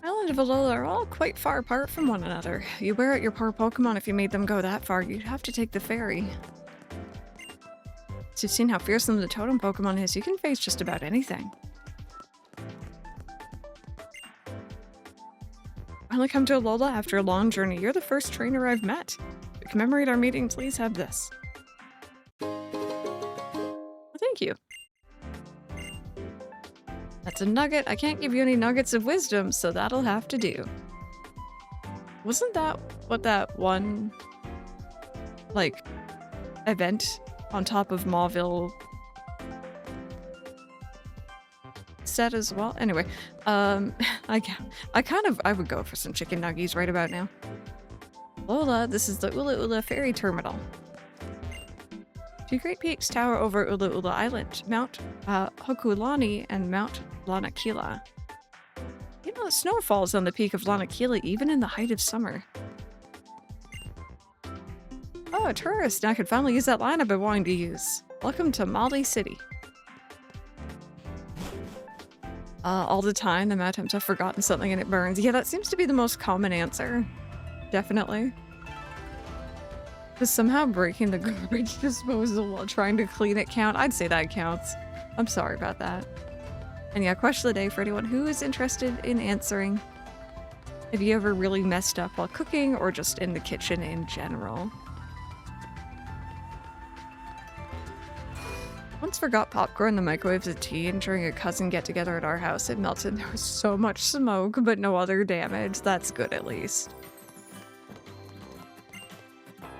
Island of Alola are all quite far apart from one another. You wear out your poor Pokemon if you made them go that far. You'd have to take the ferry. So you've seen how fearsome the totem Pokemon is. You can face just about anything. Finally come to Alola after a long journey. You're the first trainer I've met. To commemorate our meeting, please have this. Well, thank you. That's a nugget. I can't give you any nuggets of wisdom, so that'll have to do. Wasn't that what that one, like, event on top of Mauville said as well? Anyway, I would go for some chicken nuggies right about now. Lola, this is the Ula Ula Ferry Terminal. Two great peaks tower over Ula Ula Island, Mount Hokulani and Mount Lanakila. You know, the snow falls on the peak of Lanakila even in the height of summer. Oh, a tourist! Now I could finally use that line I've been wanting to use. Welcome to Mali City. All the time, the amount of times I've forgotten something and it burns. Yeah, that seems to be the most common answer. Definitely. Does somehow breaking the garbage disposal while trying to clean it count? I'd say that counts. I'm sorry about that. And yeah, question of the day for anyone who is interested in answering. Have you ever really messed up while cooking or just in the kitchen in general? Once forgot popcorn in the microwave as a teen during a cousin get-together at our house. It melted. There was so much smoke, but no other damage. That's good, at least.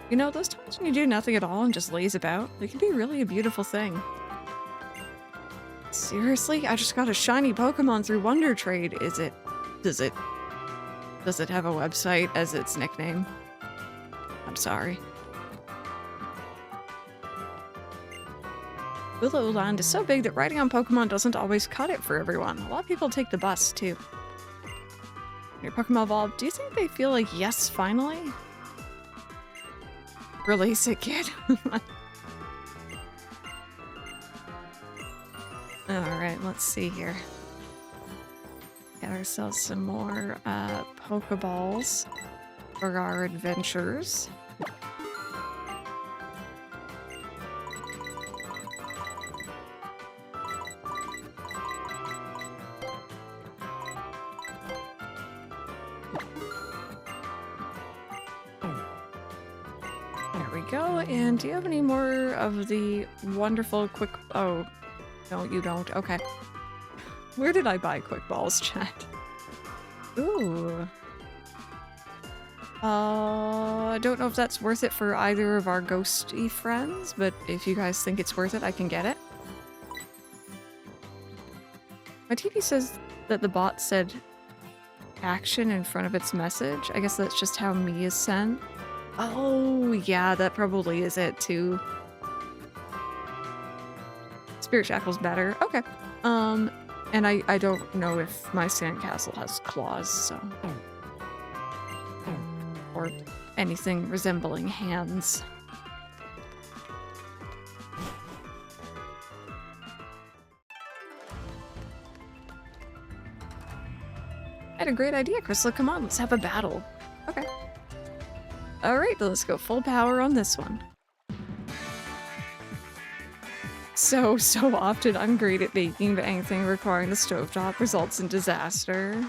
You know, those times when you do nothing at all and just laze about, they can be really a beautiful thing. Seriously? I just got a shiny Pokemon through Wonder Trade. Does it have a website as its nickname? I'm sorry. Ula Ula Land is so big that riding on Pokemon doesn't always cut it for everyone. A lot of people take the bus, too. When your Pokemon evolve, do you think they feel like, yes, finally? Release it, kid. Alright, let's see here. Get ourselves some more Pokeballs for our adventures. There we go. And do you have any more of the wonderful quick... Oh, no, you don't. Okay. Where did I buy quick balls, chat? Ooh. I don't know if that's worth it for either of our ghosty friends, but if you guys think it's worth it, I can get it. My TV says that the bot said action in front of its message. I guess that's just how me is sent. Oh, yeah, that probably is it, too. Spirit Shackle's better. Okay. And I don't know if my sandcastle has claws, so... Or anything resembling hands. I had a great idea, Crystal. Come on, let's have a battle. Okay. Alright, let's go full power on this one. So often I'm great at baking, but anything requiring the stovetop results in disaster.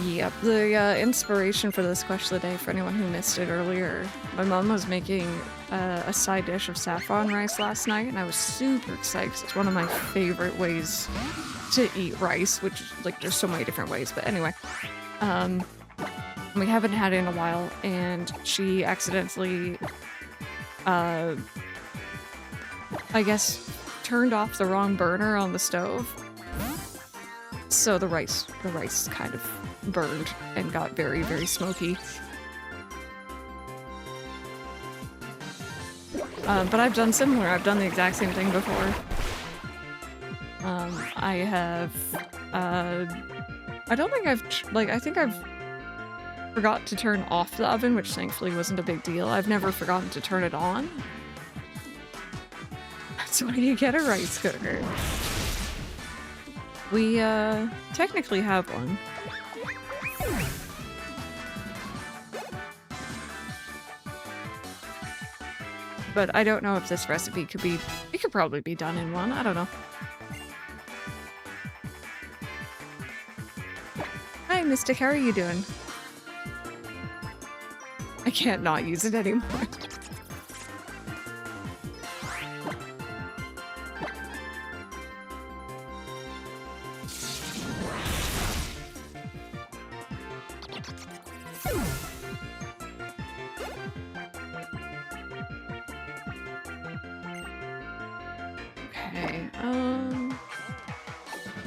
Yep, the inspiration for this question of the day, for anyone who missed it earlier, my mom was making a side dish of saffron rice last night, and I was super excited because it's one of my favorite ways to eat rice, which, like, there's so many different ways, but anyway. We haven't had it in a while, and she accidentally, I guess, turned off the wrong burner on the stove. So the rice kind of burned and got very, very smoky. But I've done similar. I've done the exact same thing before. I have, I don't think I think I've forgot to turn off the oven, which thankfully wasn't a big deal. I've never forgotten to turn it on. That's why you get a rice cooker. We, technically have one. But I don't know if this recipe could be... It could probably be done in one. I don't know. Hi, Mystic. How are you doing? I can't not use it anymore. Okay,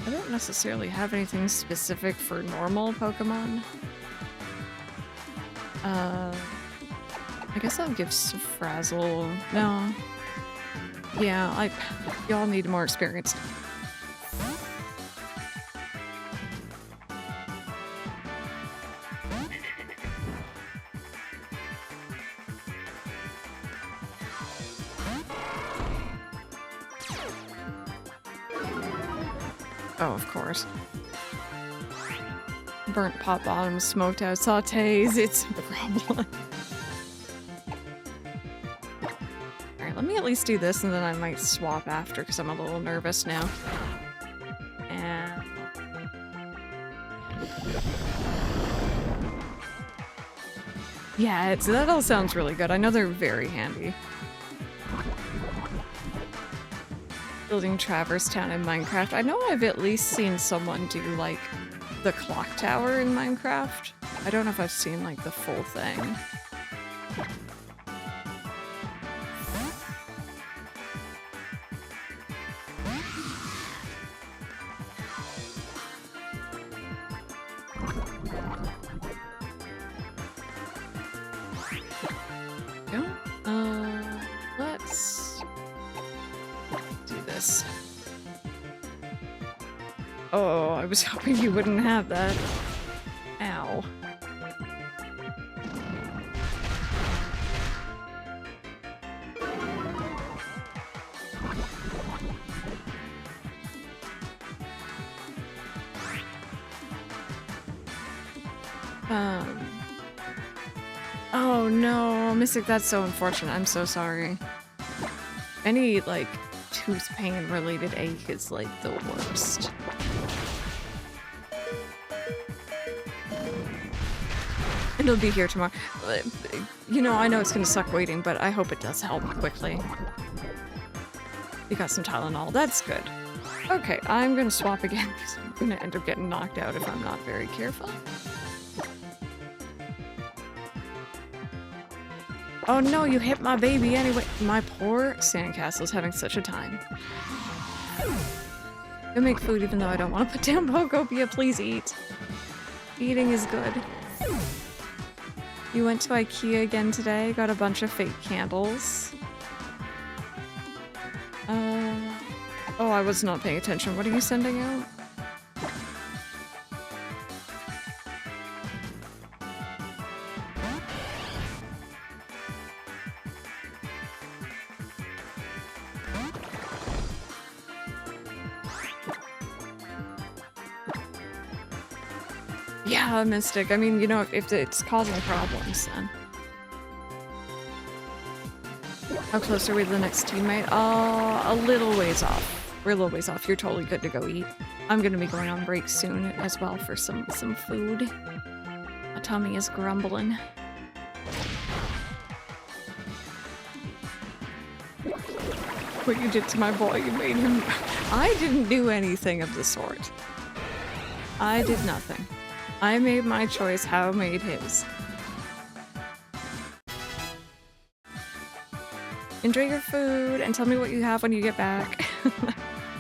I don't necessarily have anything specific for normal Pokemon. I guess I'll give Frazzle. No. Yeah, y'all need more experience. Oh, of course. Burnt pot bottoms, smoked out sautés, it's a problem. Alright, let me at least do this and then I might swap after because I'm a little nervous now. And... yeah, that all sounds really good. I know they're very handy. Building Traverse Town in Minecraft. I know I've at least seen someone do, like, the clock tower in Minecraft. I don't know if I've seen, like, the full thing. Let's do this. Oh, I was hoping you wouldn't have that. Ow. Oh no, Mystic, that's so unfortunate. I'm so sorry. Any, like, tooth pain related ache is, like, the worst. It'll be here tomorrow. You know, I know it's gonna suck waiting, but I hope it does help quickly. You got some Tylenol. That's good. Okay, I'm gonna swap again because I'm gonna end up getting knocked out if I'm not very careful. Oh no, you hit my baby anyway. My poor sandcastle's having such a time. Go make food even though I don't want to put down Pokopia. Please eat. Eating is good. You went to IKEA again today, got a bunch of fake candles. Oh, I was not paying attention. What are you sending out? Yeah, Mystic. I mean, you know, if it's causing problems, then. How close are we to the next teammate? A little ways off. We're a little ways off. You're totally good to go eat. I'm gonna be going on break soon as well for some food. My tummy is grumbling. What you did to my boy, you made him... I didn't do anything of the sort. I did nothing. I made my choice, How made his. Enjoy your food and tell me what you have when you get back.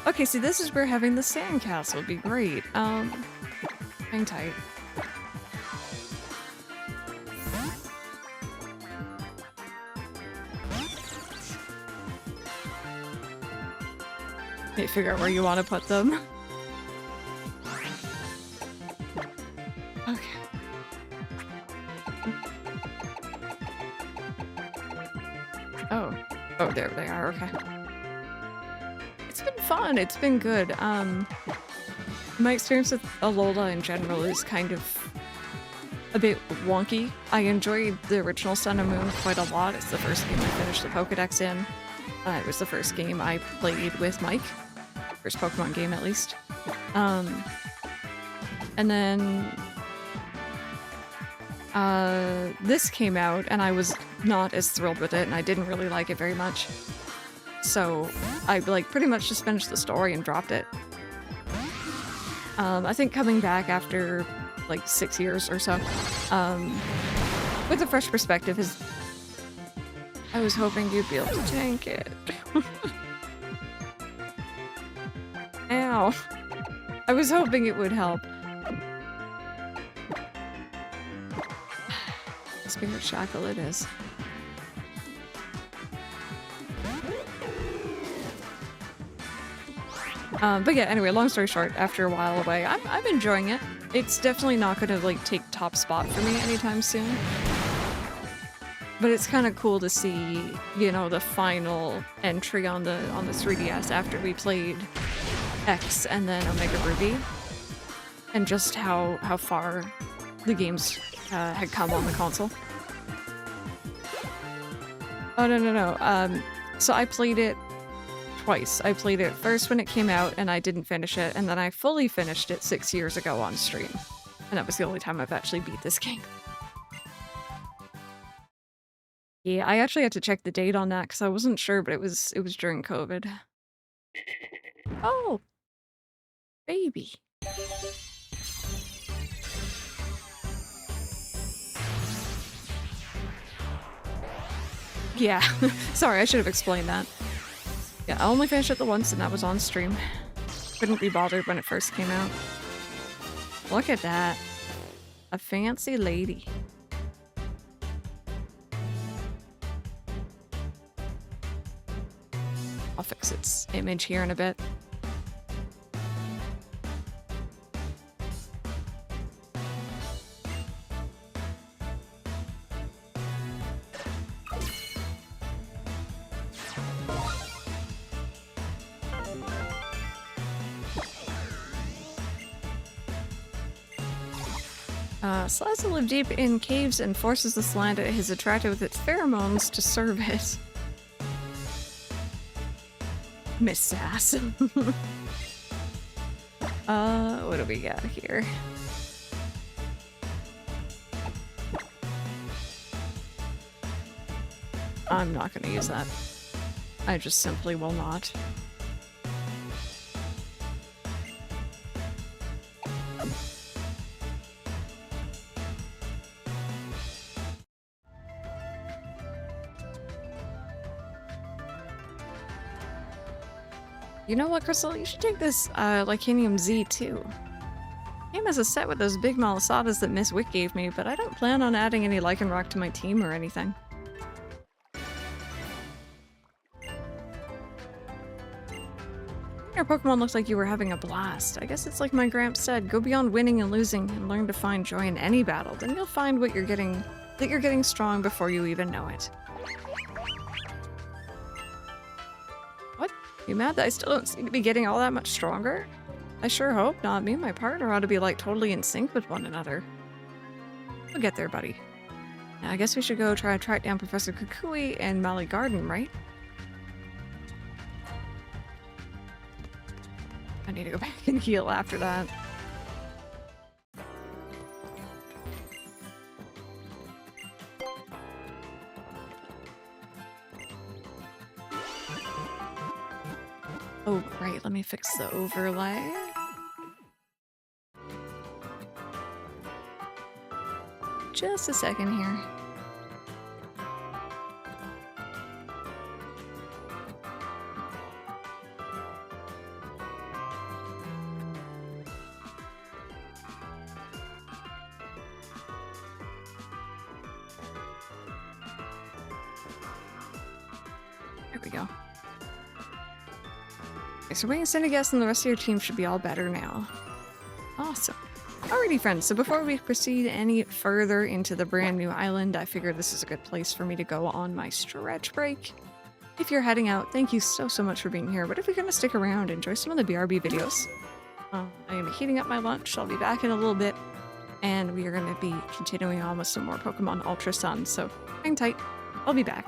Okay, see, this is where having the sandcastle would be great. Hang tight. Need to figure out where you want to put them. Okay. Oh. Oh, there they are, okay. It's been fun, it's been good. My experience with Alola in general is kind of a bit wonky. I enjoyed the original Sun and Moon quite a lot. It's the first game I finished the Pokédex in. It was the first game I played with Mike. First Pokemon game, at least. And then this came out and I was not as thrilled with it and I didn't really like it very much. So I like pretty much just finished the story and dropped it. I think coming back after like 6 years or so, with a fresh perspective is... I was hoping you'd be able to tank it. Ow. I was hoping it would help. Spirit Shackle it is. But yeah, anyway, long story short, after a while away, I'm enjoying it. It's definitely not gonna like take top spot for me anytime soon. But it's kind of cool to see, you know, the final entry on the 3DS after we played X and then Omega Ruby, and just how far the games had come on the console. Oh no. So I played it twice. I played it first when it came out and I didn't finish it, and then I fully finished it 6 years ago on stream. And that was the only time I've actually beat this game. Yeah, I actually had to check the date on that because I wasn't sure, but it was during COVID. Oh, baby. Yeah, sorry, I should have explained that. Yeah, I only finished it the once and that was on stream. Couldn't be bothered when it first came out. Look at that. A fancy lady. I'll fix its image here in a bit. Sliza lives deep in caves and forces the slime that is attracted with its pheromones to serve it. Miss Sass. What do we got here? I'm not gonna use that. I just simply will not. You know what, Crystal? You should take this Lycanium Z too. Game has a set with those big Malasadas that Miss Wick gave me, but I don't plan on adding any Lycanroc to my team or anything. Your Pokemon looked like you were having a blast. I guess it's like my Gramps said, go beyond winning and losing and learn to find joy in any battle. Then you'll find that you're getting strong before you even know it. What? You mad that I still don't seem to be getting all that much stronger? I sure hope not. Me and my partner ought to be like totally in sync with one another. We'll get there, buddy. Now, I guess we should go try to track down Professor Kukui and Mally Garden, right? I need to go back and heal after that. Oh, great. Let me fix the overlay. Just a second here. There we go. Okay, so bring a guest and the rest of your team should be all better now. Awesome. Alrighty friends, so before we proceed any further into the brand new island, I figured this is a good place for me to go on my stretch break. If you're heading out, thank you so much for being here, but if you're going to stick around, enjoy some of the BRB videos. I am heating up my lunch, I'll be back in a little bit, and we are going to be continuing on with some more Pokemon Ultra Sun, so hang tight, I'll be back.